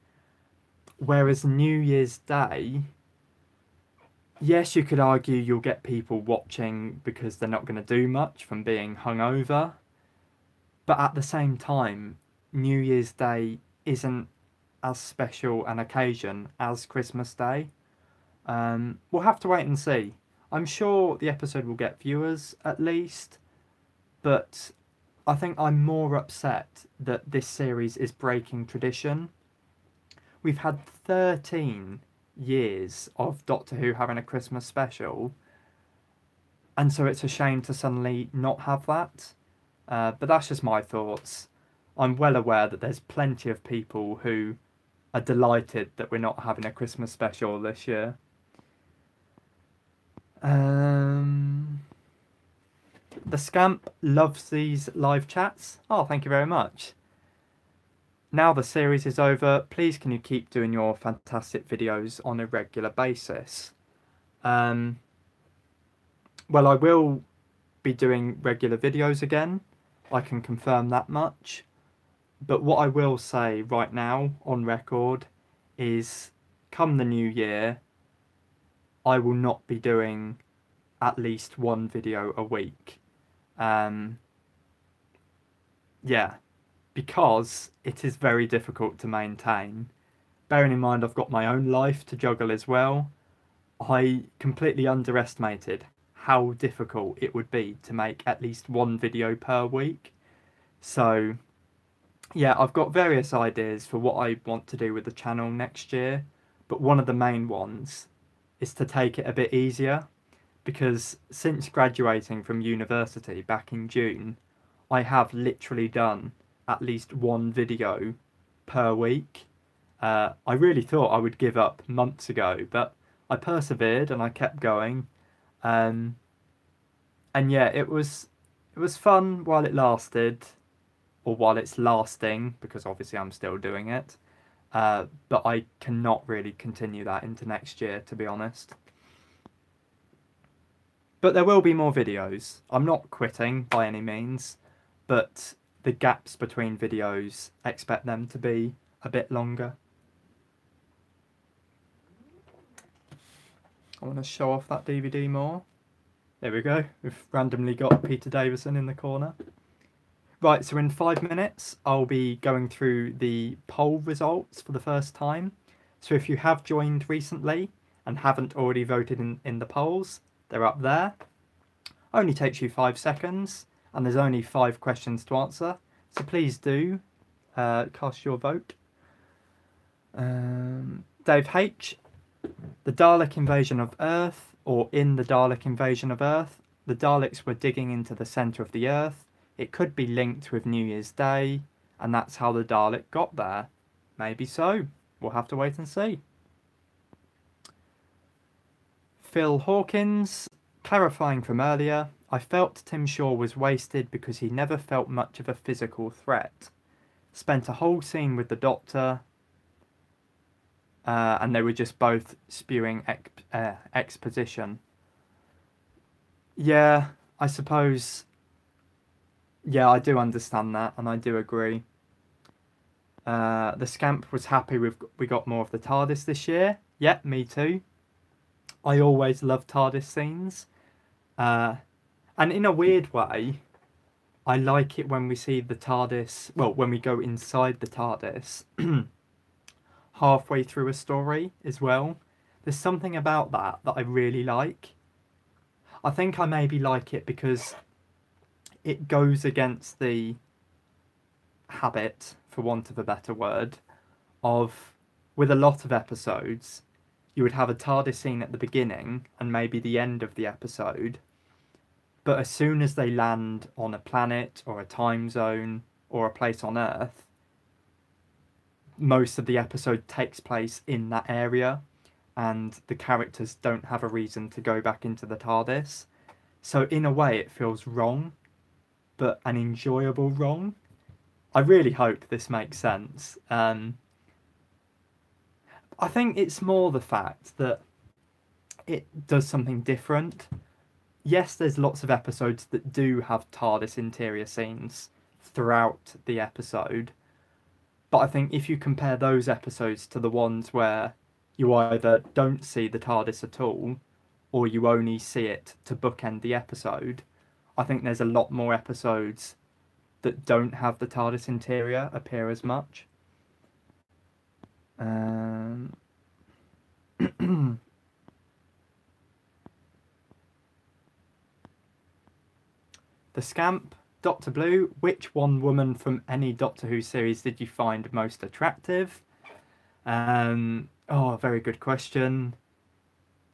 Whereas New Year's Day, yes, you could argue you'll get people watching because they're not going to do much from being hungover. But at the same time, New Year's Day isn't as special an occasion as Christmas Day. We'll have to wait and see. I'm sure the episode will get viewers at least, but I think I'm more upset that this series is breaking tradition. We've had 13 years of Doctor Who having a Christmas special, and so it's a shame to suddenly not have that. But that's just my thoughts. I'm well aware that there's plenty of people who are delighted that we're not having a Christmas special this year. The Scamp loves these live chats. Oh, thank you very much. Now the series is over, please can you keep doing your fantastic videos on a regular basis? Well, I will be doing regular videos again. I can confirm that much. But what I will say right now on record is, come the new year, I will not be doing at least one video a week. Yeah, because it is very difficult to maintain. Bearing in mind I've got my own life to juggle as well, I completely underestimated how difficult it would be to make at least one video per week. So yeah, I've got various ideas for what I want to do with the channel next year, but one of the main ones is to take it a bit easier, because since graduating from university back in June, I have literally done at least one video per week. I really thought I would give up months ago, but I persevered and I kept going. And yeah, it was fun while it lasted, or while it's lasting, because obviously I'm still doing it. but I cannot really continue that into next year, to be honest. But there will be more videos. I'm not quitting by any means, but the gaps between videos, expect them to be a bit longer. I want to show off that DVD more. There we go. We've randomly got Peter Davison in the corner. Right, so in 5 minutes, I'll be going through the poll results for the first time. So if you have joined recently and haven't already voted in the polls, they're up there. Only takes you 5 seconds, and there's only 5 questions to answer. So please do cast your vote. Dave H. The Dalek invasion of Earth, or in the Dalek invasion of Earth, the Daleks were digging into the centre of the Earth. It could be linked with New Year's Day, and that's how the Dalek got there. Maybe so. We'll have to wait and see. Phil Hawkins, clarifying from earlier, I felt Tim Shaw was wasted because he never felt much of a physical threat. Spent a whole scene with the Doctor, and they were just both spewing exposition. Yeah, I suppose. Yeah, I do understand that, and I do agree. The Scamp was happy we got more of the TARDIS this year. Yeah, me too. I always love TARDIS scenes. And in a weird way, I like it when we see the TARDIS, well, when we go inside the TARDIS, halfway through a story as well. There's something about that I really like. I think I maybe like it because it goes against the habit, for want of a better word, of, with a lot of episodes, you would have a TARDIS scene at the beginning and maybe the end of the episode, but as soon as they land on a planet or a time zone or a place on Earth, most of the episode takes place in that area and the characters don't have a reason to go back into the TARDIS. So in a way it feels wrong, but an enjoyable wrong. I really hope this makes sense. I think it's more the fact that it does something different. Yes, there's lots of episodes that do have TARDIS interior scenes throughout the episode, but I think if you compare those episodes to the ones where you either don't see the TARDIS at all, or you only see it to bookend the episode, I think there's a lot more episodes that don't have the TARDIS interior appear as much. The Scamp, Doctor Blue, which one woman from any Doctor Who series did you find most attractive? Oh, very good question.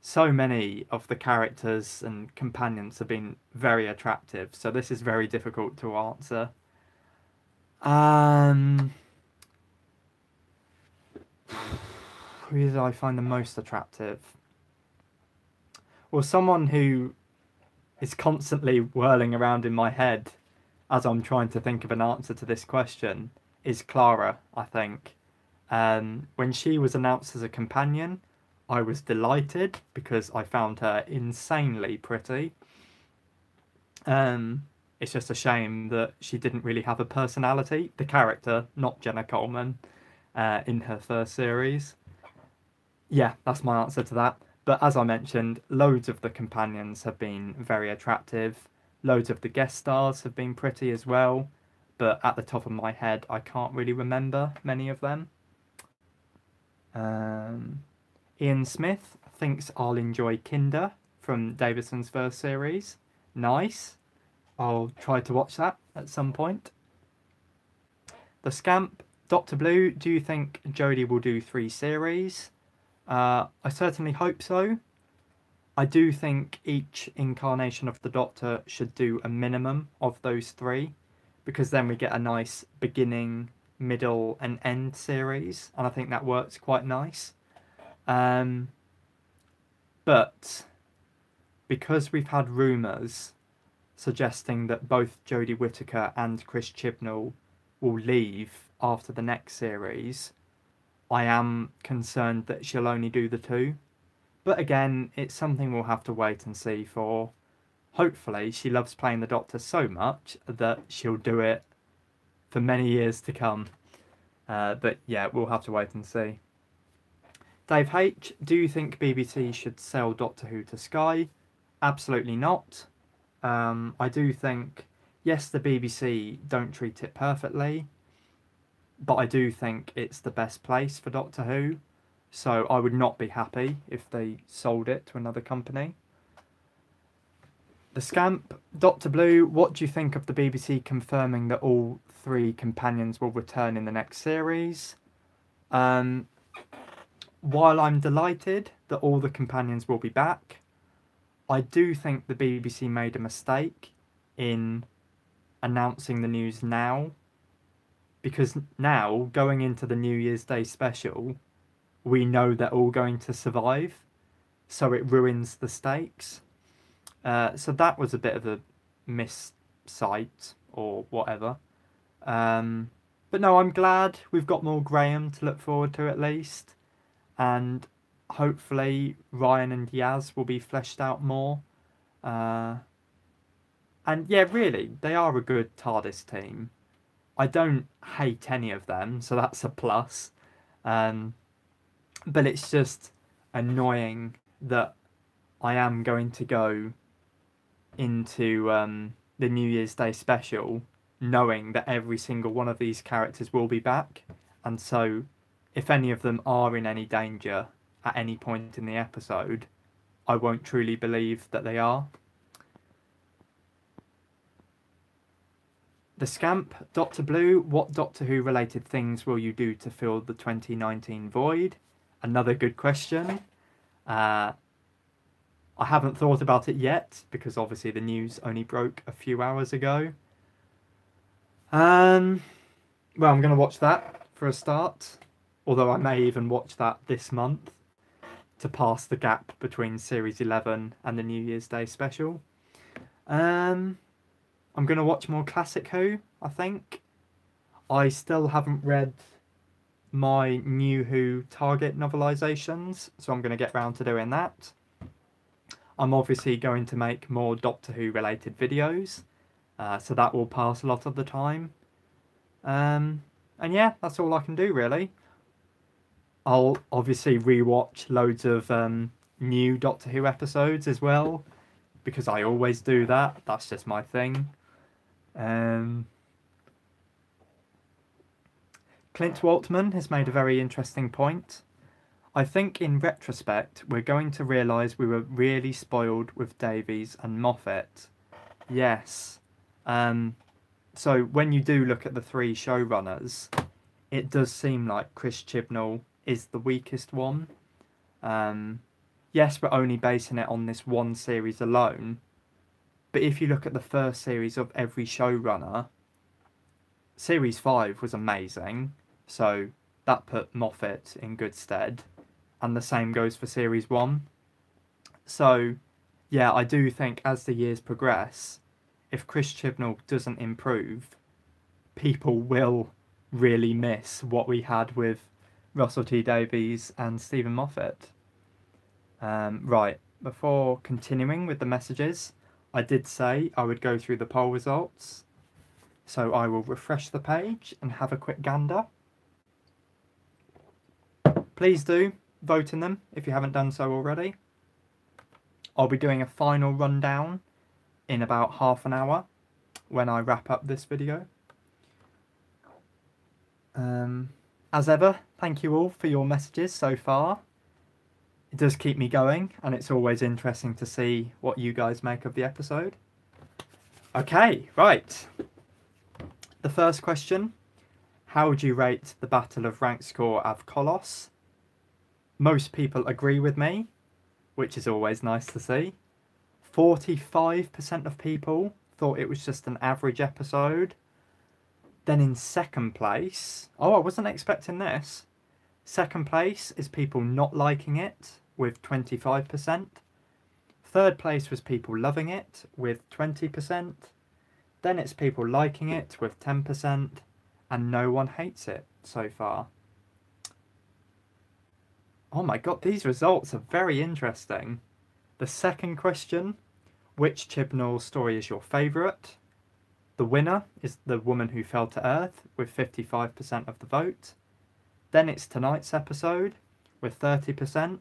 So many of the characters and companions have been very attractive, so this is very difficult to answer. Who did I find the most attractive? Well, someone who is constantly whirling around in my head as I'm trying to think of an answer to this question is Clara, I think. When she was announced as a companion, I was delighted because I found her insanely pretty. It's just a shame that she didn't really have a personality, the character, not Jenna Coleman, in her first series. Yeah, that's my answer to that. But as I mentioned, loads of the companions have been very attractive. Loads of the guest stars have been pretty as well. But at the top of my head, I can't really remember many of them. Ian Smith thinks I'll enjoy Kinder from Davison's first series. Nice. I'll try to watch that at some point. The Scamp, Dr. Blue, do you think Jodie will do 3 series? I certainly hope so. I do think each incarnation of the Doctor should do a minimum of those 3, because then we get a nice beginning, middle and end series, and I think that works quite nice. But because we've had rumours suggesting that both Jodie Whittaker and Chris Chibnall will leave after the next series, I am concerned that she'll only do the 2. But again, it's something we'll have to wait and see for. Hopefully, she loves playing the Doctor so much that she'll do it for many years to come. But yeah, we'll have to wait and see. Dave H, do you think BBC should sell Doctor Who to Sky? Absolutely not. I do think, yes, the BBC don't treat it perfectly, but I do think it's the best place for Doctor Who. So I would not be happy if they sold it to another company. The Scamp, Dr. Blue, what do you think of the BBC confirming that all 3 companions will return in the next series? While I'm delighted that all the companions will be back, I do think the BBC made a mistake in announcing the news now. Because now, going into the New Year's Day special, we know they're all going to survive. So it ruins the stakes. So that was a bit of a missight or whatever. But no, I'm glad we've got more Graham to look forward to at least. And hopefully Ryan and Yaz will be fleshed out more. And yeah, really, they are a good TARDIS team. I don't hate any of them, so that's a plus. But it's just annoying that I am going to go into the New Year's Day special knowing that every single one of these characters will be back. And so if any of them are in any danger at any point in the episode, I won't truly believe that they are. The Scamp, Dr. Blue, what Doctor Who related things will you do to fill the 2019 void? Another good question. I haven't thought about it yet because obviously the news only broke a few hours ago. Well, I'm going to watch that for a start. Although I may even watch that this month to pass the gap between Series 11 and the New Year's Day special. I'm going to watch more Classic Who, I think. I still haven't read my New Who Target novelisations, so I'm going to get round to doing that. I'm obviously going to make more Doctor Who related videos, so that will pass a lot of the time. And yeah, that's all I can do really. I'll obviously rewatch loads of new Doctor Who episodes as well, because I always do that. That's just my thing. Clint Waltman has made a very interesting point. I think in retrospect we're going to realise we were really spoiled with Davies and Moffat. Yes. So when you do look at the 3 showrunners, it does seem like Chris Chibnall is the weakest one. Yes, we're only basing it on this one series alone, but if you look at the first series of every showrunner, Series 5 was amazing, so that put Moffat in good stead, and the same goes for Series 1. So, yeah, I do think as the years progress, if Chris Chibnall doesn't improve, people will really miss what we had with Russell T Davies and Stephen Moffat. Right, before continuing with the messages, I did say I would go through the poll results. So I will refresh the page and have a quick gander. Please do vote in them if you haven't done so already. I'll be doing a final rundown in about half an hour when I wrap up this video. As ever, thank you all for your messages so far. It does keep me going, and it's always interesting to see what you guys make of the episode. Okay, right. The first question, how would you rate the Battle of Ranskoor av Kolos? Most people agree with me, which is always nice to see. 45% of people thought it was just an average episode. Then in second place, oh, I wasn't expecting this. Second place is people not liking it with 25%. Third place was people loving it with 20%. Then it's people liking it with 10%. And no one hates it so far. Oh my god, these results are very interesting. The second question, which Chibnall story is your favourite? The winner is The Woman Who Fell to Earth with 55% of the vote. Then it's tonight's episode with 30%.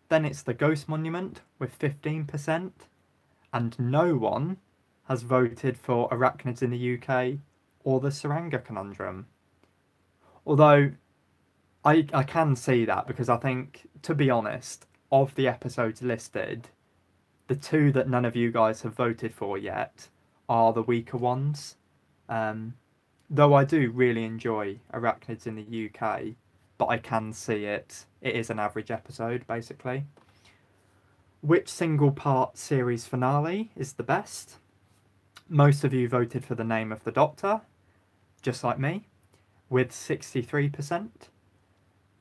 Then it's The Ghost Monument with 15%. And no one has voted for Arachnids in the UK or the Saranga Conundrum. Although I can see that, because I think, to be honest, of the episodes listed, the two that none of you guys have voted for yet are the weaker ones. Though I do really enjoy Arachnids in the UK, but I can see it. It is an average episode, basically. Which single part series finale is the best? Most of you voted for The Name of the Doctor, just like me, with 63%.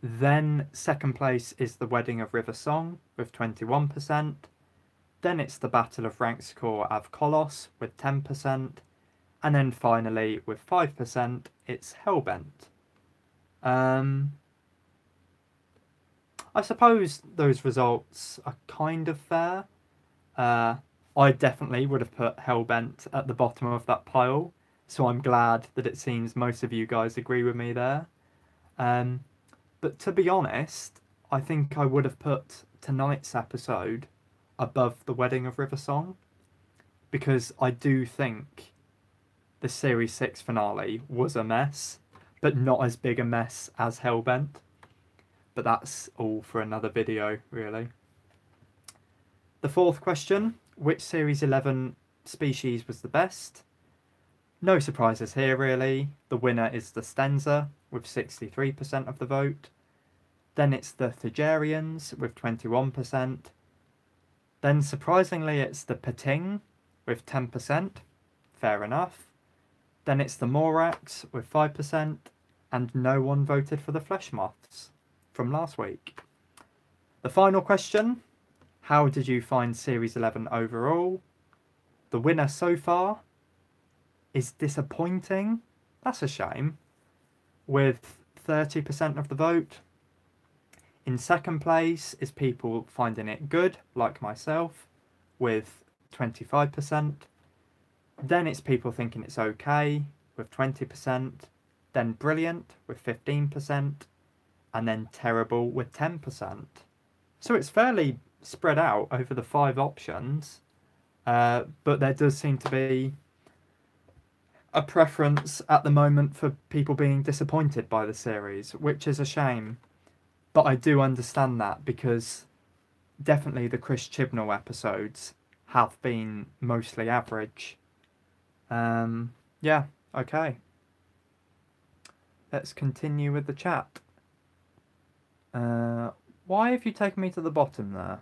Then second place is The Wedding of River Song with 21%. Then it's The Battle of Ranskoor av Kolos with 10%. And then finally, with 5%, it's Hellbent. I suppose those results are kind of fair. I definitely would have put Hellbent at the bottom of that pile, so I'm glad that it seems most of you guys agree with me there. But to be honest, I think I would have put tonight's episode above The Wedding of River Song, because I do think the Series 6 finale was a mess, but not as big a mess as Hellbent. But that's all for another video, really. The fourth question, which Series 11 species was the best? No surprises here, really. The winner is the Stenza with 63% of the vote. Then it's the Thigerians with 21%. Then surprisingly it's the Pating with 10%. Fair enough. Then it's the Morax with 5%. And no one voted for the Flesh Moths from last week. The final question, how did you find Series 11 overall? The winner so far is disappointing. That's a shame. With 30% of the vote. In second place is people finding it good, like myself, with 25%. Then it's people thinking it's okay, with 20%. Then brilliant, with 15%. And then terrible, with 10%. So it's fairly spread out over the 5 options. But there does seem to be a preference at the moment for people being disappointed by the series, which is a shame. But I do understand that, because definitely the Chris Chibnall episodes have been mostly average. Yeah, okay. Let's continue with the chat. Why have you taken me to the bottom there?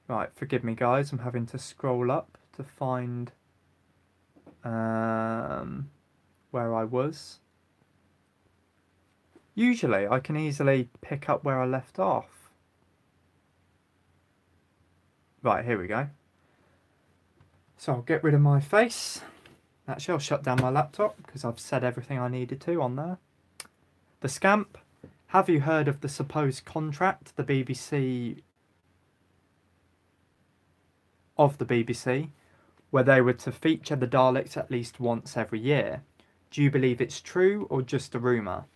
Right, forgive me guys, I'm having to scroll up to find where I was. Usually I can easily pick up where I left off. Right, here we go. So I'll get rid of my face. Actually, I'll shut down my laptop because I've said everything I needed to on there. The Scamp. Have you heard of the supposed contract the BBC where they were to feature the Daleks at least once every year? Do you believe it's true or just a rumour?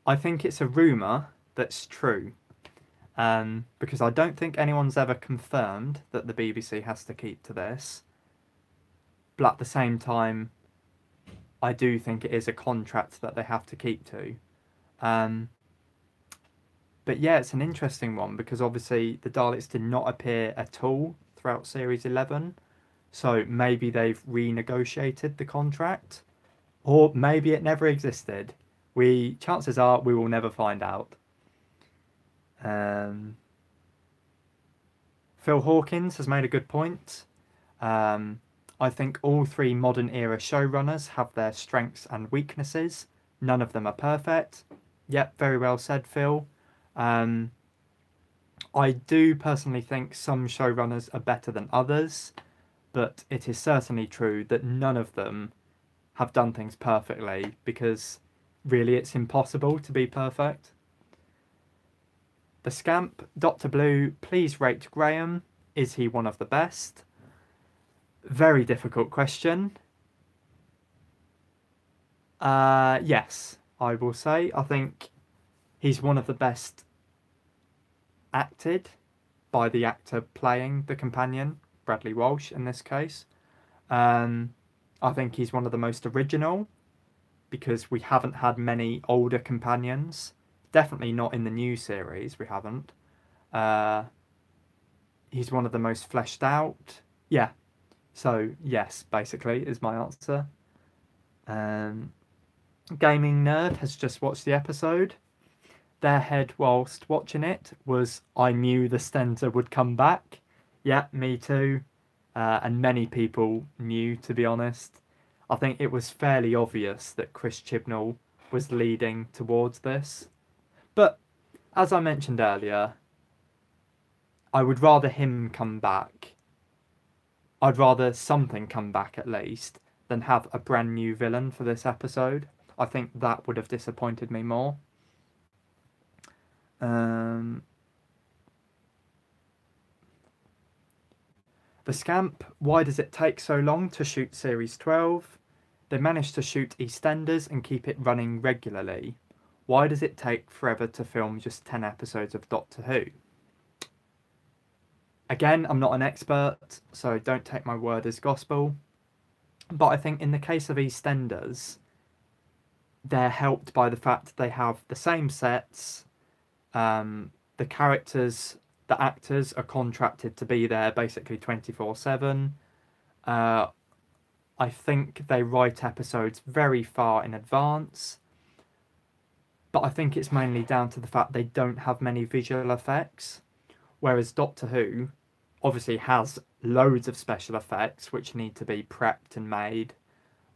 I think it's a rumour that's true. Because I don't think anyone's ever confirmed that the BBC has to keep to this. But at the same time, I do think it is a contract that they have to keep to. But yeah, it's an interesting one, because obviously the Daleks did not appear at all throughout Series 11. So maybe they've renegotiated the contract, or maybe it never existed. Chances are we will never find out. Phil Hawkins has made a good point. I think all 3 modern era showrunners have their strengths and weaknesses. None of them are perfect. Yep, very well said, Phil. I do personally think some showrunners are better than others, but it is certainly true that none of them have done things perfectly, because really it's impossible to be perfect. The Scamp, Dr. Blue, please rate Graham. Is he one of the best? Very difficult question. Yes, I will say. I think he's one of the best acted by the actor playing the companion, Bradley Walsh in this case. I think he's one of the most original, because we haven't had many older companions. Definitely not in the new series, we haven't. He's one of the most fleshed out. Yeah, so yes, basically, is my answer. Gaming Nerd has just watched the episode. Their head whilst watching it was, I knew the Stentor would come back. Yeah, me too. And many people knew, to be honest. I think it was fairly obvious that Chris Chibnall was leading towards this. But, as I mentioned earlier, I would rather him come back. I'd rather something come back at least than have a brand new villain for this episode. I think that would have disappointed me more. The Scamp, why does it take so long to shoot Series 12? They managed to shoot EastEnders and keep it running regularly. Why does it take forever to film just 10 episodes of Doctor Who? Again, I'm not an expert, so don't take my word as gospel. But I think in the case of EastEnders, they're helped by the fact they have the same sets. The characters, the actors are contracted to be there basically 24/7. I think they write episodes very far in advance. But I think it's mainly down to the fact they don't have many visual effects. Whereas Doctor Who obviously has loads of special effects which need to be prepped and made.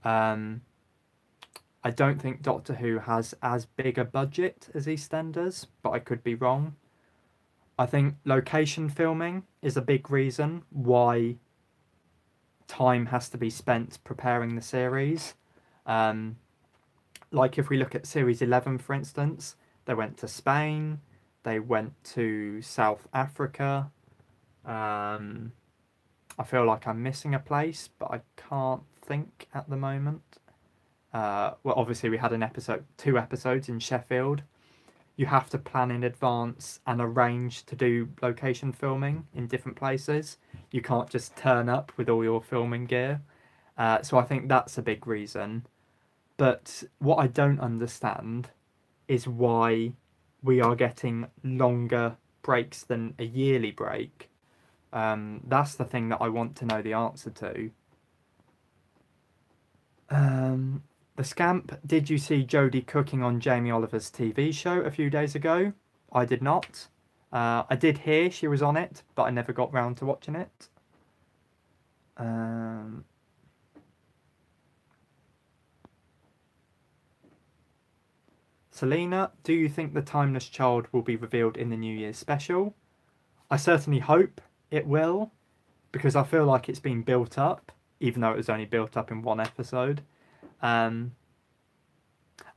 I don't think Doctor Who has as big a budget as EastEnders, but I could be wrong. I think location filming is a big reason why time has to be spent preparing the series. Like if we look at Series 11, for instance, they went to Spain, they went to South Africa. I feel like I'm missing a place, but I can't think at the moment. Well, obviously we had two episodes in Sheffield. You have to plan in advance and arrange to do location filming in different places. You can't just turn up with all your filming gear. So I think that's a big reason. But what I don't understand is why we are getting longer breaks than a yearly break. That's the thing that I want to know the answer to. The Scamp, did you see Jodie cooking on Jamie Oliver's TV show a few days ago? I did not. I did hear she was on it, but I never got round to watching it. Selena, do you think the Timeless Child will be revealed in the New Year's special? I certainly hope it will, because I feel like it's been built up, even though it was only built up in one episode. And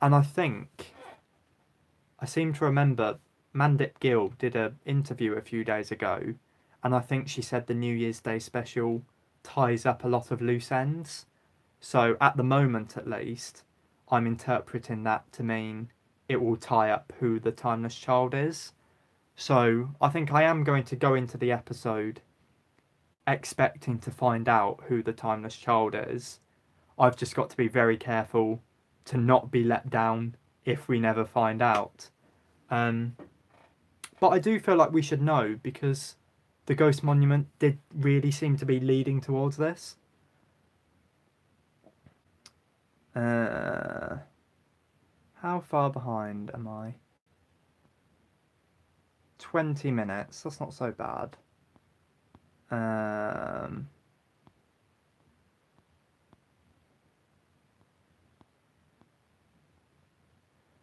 I think, I seem to remember, Mandip Gill did an interview a few days ago, and I think she said the New Year's Day special ties up a lot of loose ends. So at the moment, at least, I'm interpreting that to mean it will tie up who the Timeless Child is. So I think I am going to go into the episode expecting to find out who the Timeless Child is. I've just got to be very careful to not be let down if we never find out. But I do feel like we should know, because the Ghost Monument did really seem to be leading towards this. How far behind am I? 20 minutes. That's not so bad.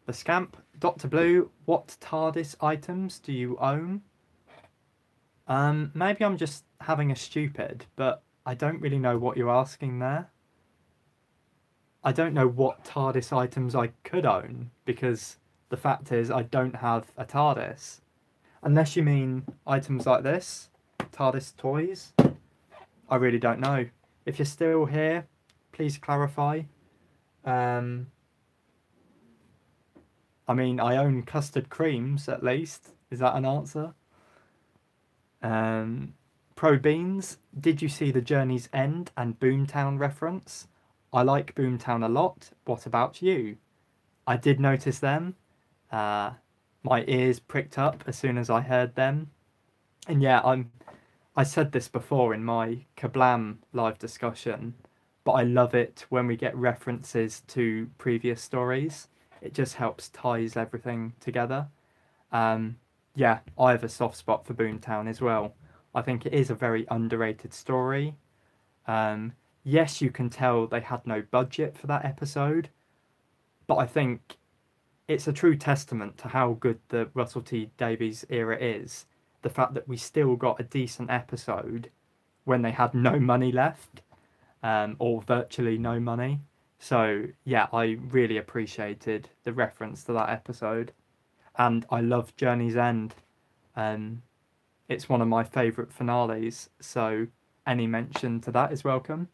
The Scamp, Dr. Blue, what TARDIS items do you own? Maybe I'm just having a stupid, but I don't really know what you're asking there. I don't know what TARDIS items I could own because the fact is I don't have a TARDIS. Unless you mean items like this, TARDIS toys, I really don't know. If you're still here, please clarify. Um, I mean, I own custard creams at least. Is that an answer? Pro Beans, did you see the Journey's End and Boomtown reference? I like Boomtown a lot. What about you? I did notice them. My ears pricked up as soon as I heard them. And yeah, I said this before in my Kablam live discussion, but I love it when we get references to previous stories. It just helps ties everything together. Yeah, I have a soft spot for Boomtown as well. I think it is a very underrated story. Yes, you can tell they had no budget for that episode, but I think it's a true testament to how good the Russell T Davies era is. The fact that we still got a decent episode when they had no money left, or virtually no money. So yeah, I really appreciated the reference to that episode, and I love Journey's End. It's one of my favourite finales, so any mention to that is welcome.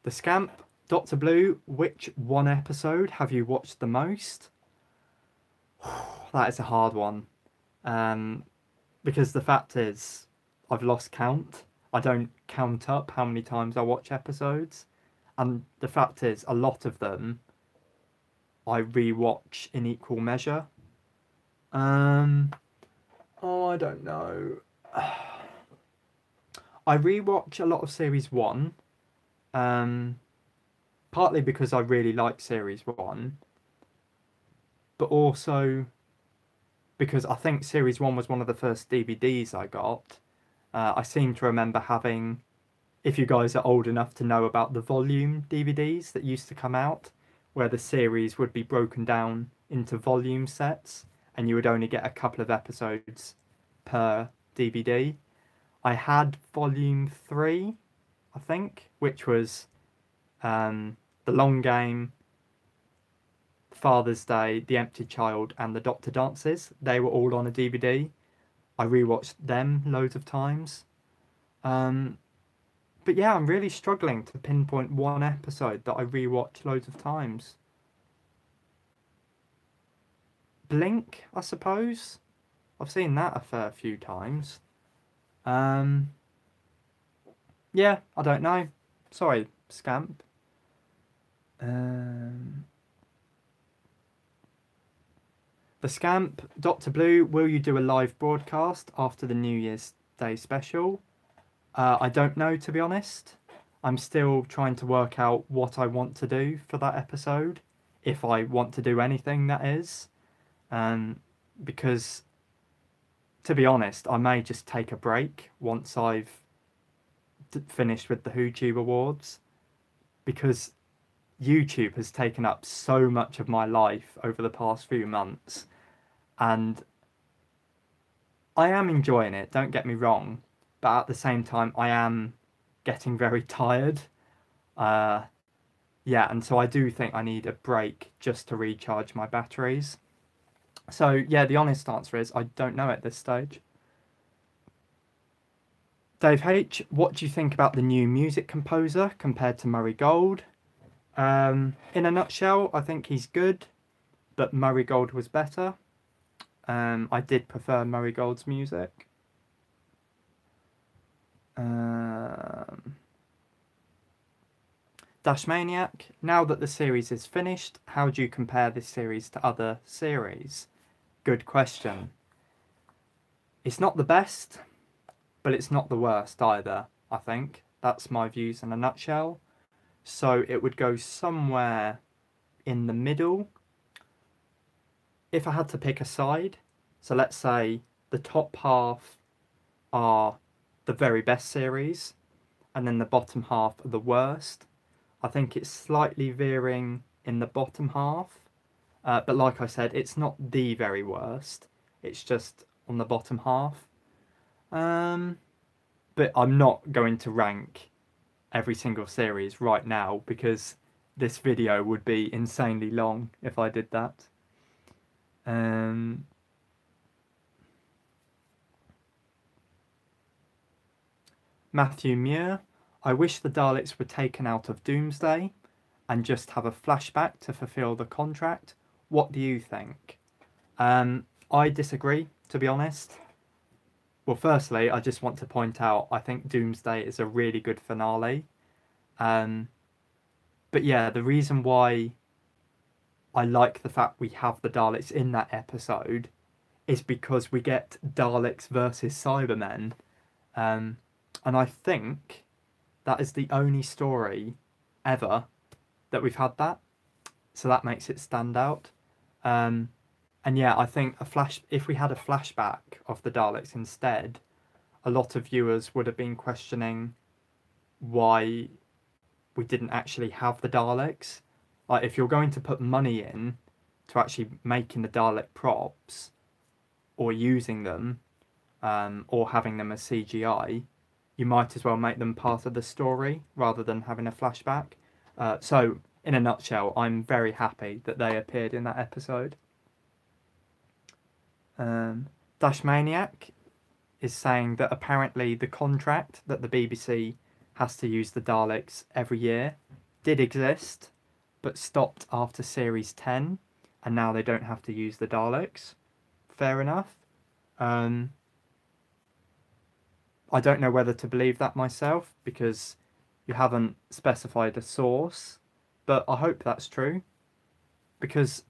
The Scamp, Dr. Blue, which one episode have you watched the most? That is a hard one. Because the fact is, I've lost count. I don't count up how many times I watch episodes. And the fact is, a lot of them I rewatch in equal measure. Oh, I don't know. I rewatch a lot of Series 1. Partly because I really like Series 1. But also because I think Series 1 was one of the first DVDs I got. I seem to remember having, if you guys are old enough to know about the volume DVDs that used to come out, where the series would be broken down into volume sets and you would only get a couple of episodes per DVD. I had volume 3, I think, which was The Long Game, Father's Day, The Empty Child, and The Doctor Dances. They were all on a DVD. I rewatched them loads of times. But yeah, I'm really struggling to pinpoint one episode that I rewatch loads of times. Blink, I suppose. I've seen that a fair few times. Yeah, I don't know. Sorry, Scamp. The Scamp, Dr. Blue, will you do a live broadcast after the New Year's Day special? I don't know, to be honest. I'm still trying to work out what I want to do for that episode. If I want to do anything, that is. Because, to be honest, I may just take a break once I've finished with the WhoTube Awards. Because YouTube has taken up so much of my life over the past few months. And I am enjoying it, don't get me wrong. But at the same time, I am getting very tired. Yeah, and so I do think I need a break just to recharge my batteries. So yeah, the honest answer is I don't know at this stage. Dave H, what do you think about the new music composer compared to Murray Gold? In a nutshell, I think he's good, but Murray Gold was better. I did prefer Murray Gold's music. Dash Maniac, now that the series is finished, how do you compare this series to other series? Good question. It's not the best, but it's not the worst either, I think. That's my views in a nutshell. So it would go somewhere in the middle. If I had to pick a side, so let's say the top half are the very best series, and then the bottom half are the worst. I think it's slightly veering in the bottom half, but like I said, it's not the very worst. It's just on the bottom half. But I'm not going to rank every single series right now because this video would be insanely long if I did that. Matthew Muir, I wish the Daleks were taken out of Doomsday and just have a flashback to fulfill the contract. What do you think? I disagree, to be honest. Well, firstly, I just want to point out I think Doomsday is a really good finale. But yeah, the reason why I like the fact we have the Daleks in that episode is because we get Daleks versus Cybermen. And I think that is the only story ever that we've had that. So that makes it stand out. And yeah, I think if we had a flashback of the Daleks instead, a lot of viewers would have been questioning why we didn't actually have the Daleks. Like, if you're going to put money in to actually making the Dalek props or using them, or having them as CGI, you might as well make them part of the story rather than having a flashback. So, in a nutshell, I'm very happy that they appeared in that episode. Dash Maniac is saying that apparently the contract that the BBC has to use the Daleks every year did exist, but stopped after series 10, and now they don't have to use the Daleks. Fair enough. I don't know whether to believe that myself, because you haven't specified a source, but I hope that's true. Because,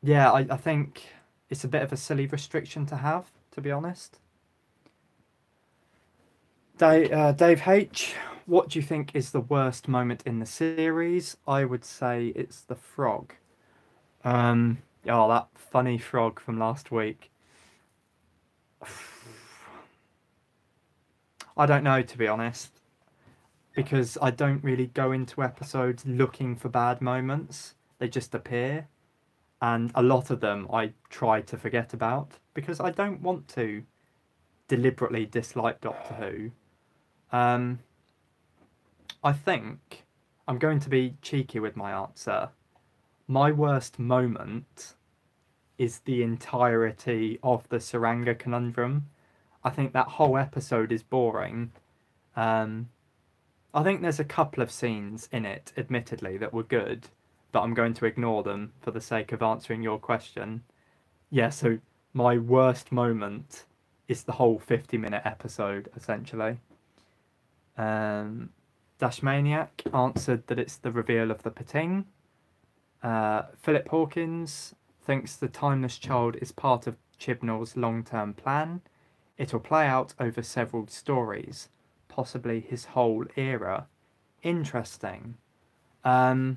yeah, I think it's a bit of a silly restriction to have, to be honest. Dave H, what do you think is the worst moment in the series? I would say it's the frog. Oh, that funny frog from last week. I don't know, to be honest, because I don't really go into episodes looking for bad moments. They just appear, and a lot of them I try to forget about because I don't want to deliberately dislike Doctor Who. I think I'm going to be cheeky with my answer. My worst moment is the entirety of the Saranga conundrum. I think that whole episode is boring. I think there's a couple of scenes in it, admittedly, that were good, but I'm going to ignore them for the sake of answering your question. Yeah, so my worst moment is the whole 50-minute episode, essentially. Dash Maniac answered that it's the reveal of the Pating. Philip Hawkins thinks the Timeless Child is part of Chibnall's long-term plan. It'll play out over several stories, possibly his whole era. Interesting. I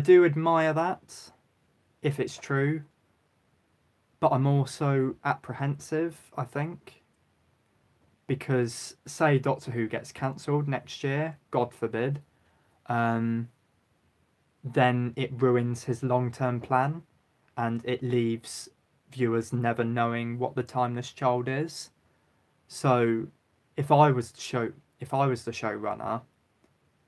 do admire that, if it's true, but I'm also apprehensive, I think, because say Doctor Who gets cancelled next year, God forbid, then it ruins his long-term plan, and it leaves viewers never knowing what the Timeless Child is. So, if I was the showrunner,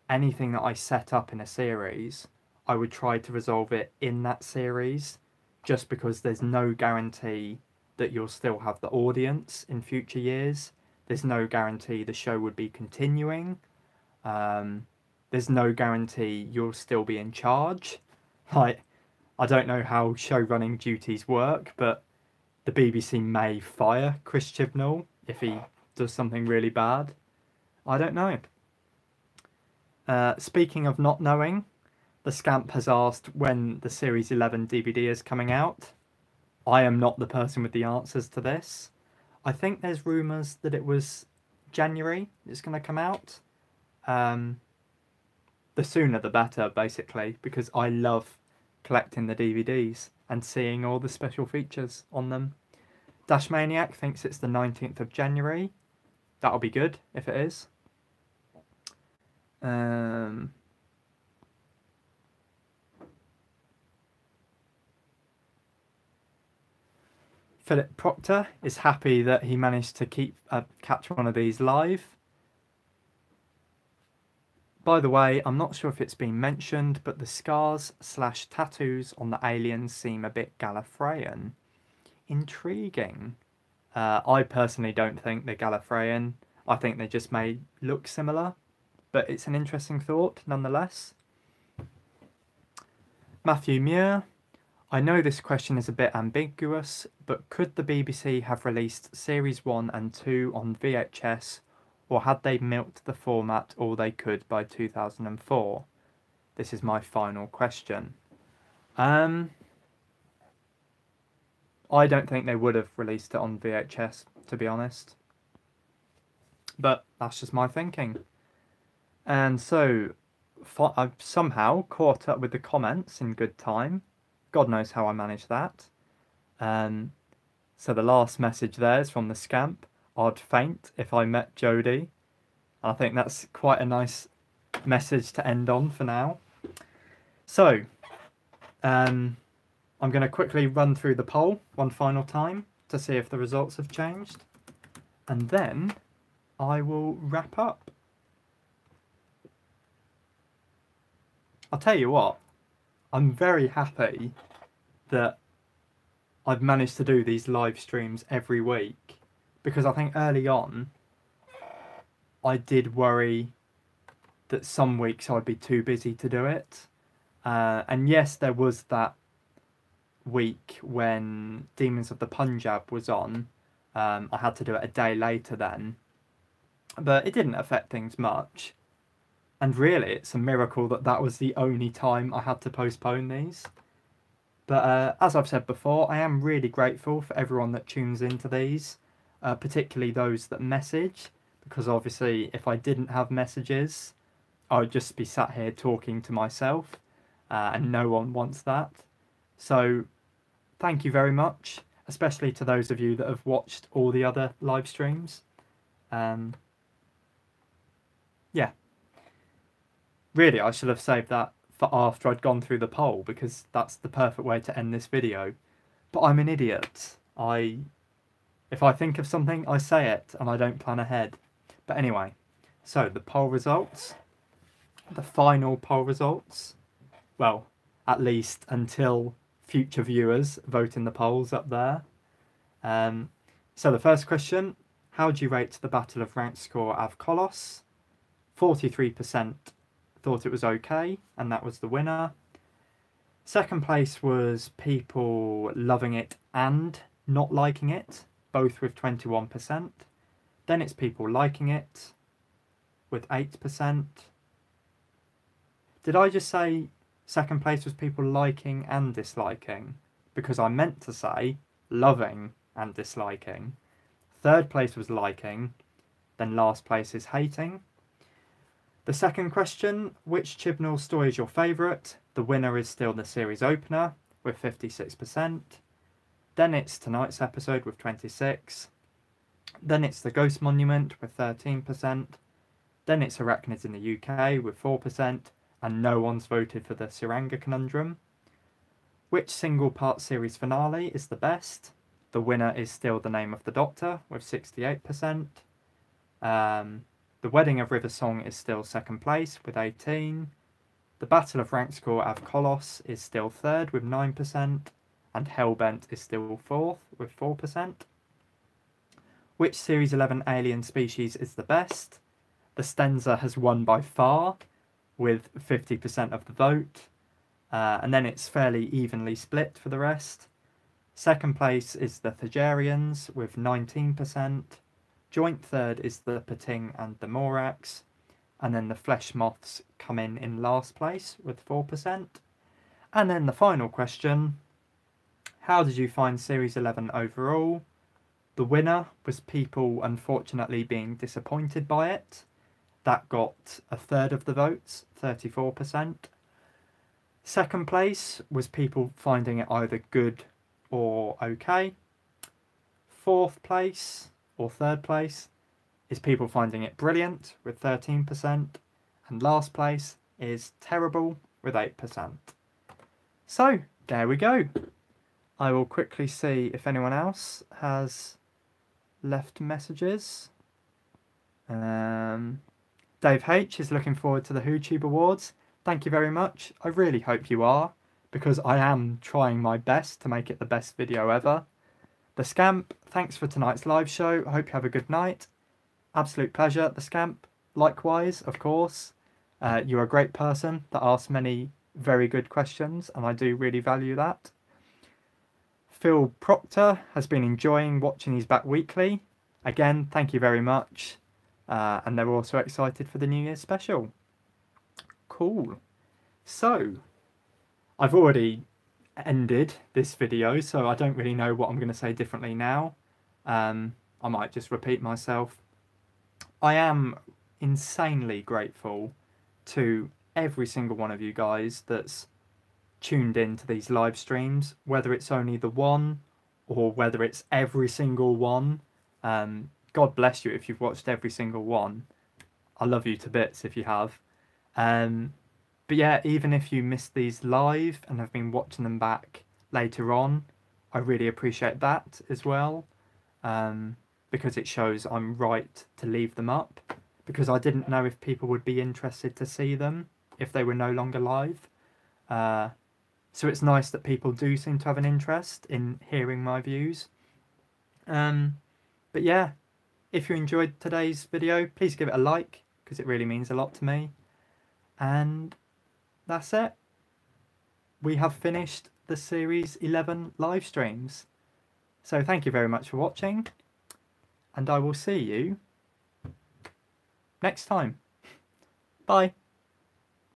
anything that I set up in a series, I would try to resolve it in that series, just because there's no guarantee that you'll still have the audience in future years. There's no guarantee the show would be continuing. There's no guarantee you'll still be in charge. Like, I don't know how show running duties work, but the BBC may fire Chris Chibnall if he does something really bad. I don't know. Speaking of not knowing, the Scamp has asked when the Series 11 DVD is coming out. I am not the person with the answers to this. I think there's rumours that it was January it's going to come out. The sooner the better, basically, because I love collecting the DVDs and seeing all the special features on them. Dash Maniac thinks it's the 19th of January. That'll be good if it is. Philip Proctor is happy that he managed to catch one of these live. By the way, I'm not sure if it's been mentioned, but the scars/tattoos on the aliens seem a bit Gallifreyan. Intriguing. I personally don't think they're Gallifreyan. I think they just may look similar, but it's an interesting thought nonetheless. Matthew Muir. I know this question is a bit ambiguous, but could the BBC have released Series 1 and 2 on VHS, or had they milked the format all they could by 2004? This is my final question. I don't think they would have released it on VHS, to be honest. But that's just my thinking. And so, I've somehow caught up with the comments in good time. God knows how I managed that. So the last message there is from the Scamp. I'd faint if I met Jodie. I think that's quite a nice message to end on for now. So, I'm going to quickly run through the poll one final time to see if the results have changed. And then I will wrap up. I'll tell you what, I'm very happy that I've managed to do these live streams every week, because I think early on I did worry that some weeks I'd be too busy to do it. And yes, there was that week when Demons of the Punjab was on. I had to do it a day later then, but it didn't affect things much. And really, it's a miracle that that was the only time I had to postpone these. But as I've said before, I am really grateful for everyone that tunes into these, particularly those that message, because obviously if I didn't have messages, I would just be sat here talking to myself, and no one wants that. So thank you very much, especially to those of you that have watched all the other live streams. Yeah. Really, I should have saved that for after I'd gone through the poll, because that's the perfect way to end this video. But I'm an idiot. If I think of something, I say it, and I don't plan ahead. But anyway, so the poll results. The final poll results. Well, at least until future viewers vote in the polls up there. So the first question, how do you rate the Battle of Ranskoor av Kolos? 43% thought it was okay, and that was the winner. Second place was people loving it and not liking it, both with 21%. Then it's people liking it with 8%. Did I just say second place was people liking and disliking? Because I meant to say loving and disliking. Third place was liking, then last place is hating. The second question, which Chibnall story is your favourite? The winner is still the series opener with 56%. Then it's tonight's episode with 26%. Then it's the Ghost Monument with 13%. Then it's Arachnids in the UK with 4%. And no one's voted for the Siranga Conundrum. Which single part series finale is the best? The winner is still The Name of the Doctor with 68%. The Wedding of River Song is still second place with 18%. The Battle of Ranskoor av Kolos is still third with 9%. And Hellbent is still fourth with 4%. Which Series 11 alien species is the best? The Stenza has won by far with 50% of the vote. And then it's fairly evenly split for the rest. Second place is the Thagarians with 19%. Joint third is the Pating and the Morax. And then the Flesh Moths come in last place with 4%. And then the final question, how did you find Series 11 overall? The winner was people unfortunately being disappointed by it. That got a third of the votes, 34%. Second place was people finding it either good or okay. Fourth place, or third place, is people finding it brilliant with 13%. And last place is terrible with 8%. So, there we go. I will quickly see if anyone else has left messages. Dave H is looking forward to the WhoTube Awards. Thank you very much. I really hope you are, because I am trying my best to make it the best video ever. The Scamp, thanks for tonight's live show. I hope you have a good night. Absolute pleasure, The Scamp. Likewise, of course. You're a great person that asks many very good questions, and I do really value that. Phil Proctor has been enjoying watching these back weekly. Again, thank you very much. And they're also excited for the New Year's special. Cool. So, I've already ended this video, so I don't really know what I'm going to say differently now. I might just repeat myself. I am insanely grateful to every single one of you guys that's tuned in to these live streams, whether it's only the one or whether it's every single one. God bless you if you've watched every single one. I love you to bits if you have. But yeah, even if you missed these live and have been watching them back later on, I really appreciate that as well, because it shows I'm right to leave them up, because I didn't know if people would be interested to see them if they were no longer live. So it's nice that people do seem to have an interest in hearing my views. But yeah, if you enjoyed today's video, please give it a like, because it really means a lot to me. And that's it. We have finished the Series 11 live streams. So thank you very much for watching, and I will see you next time. Bye.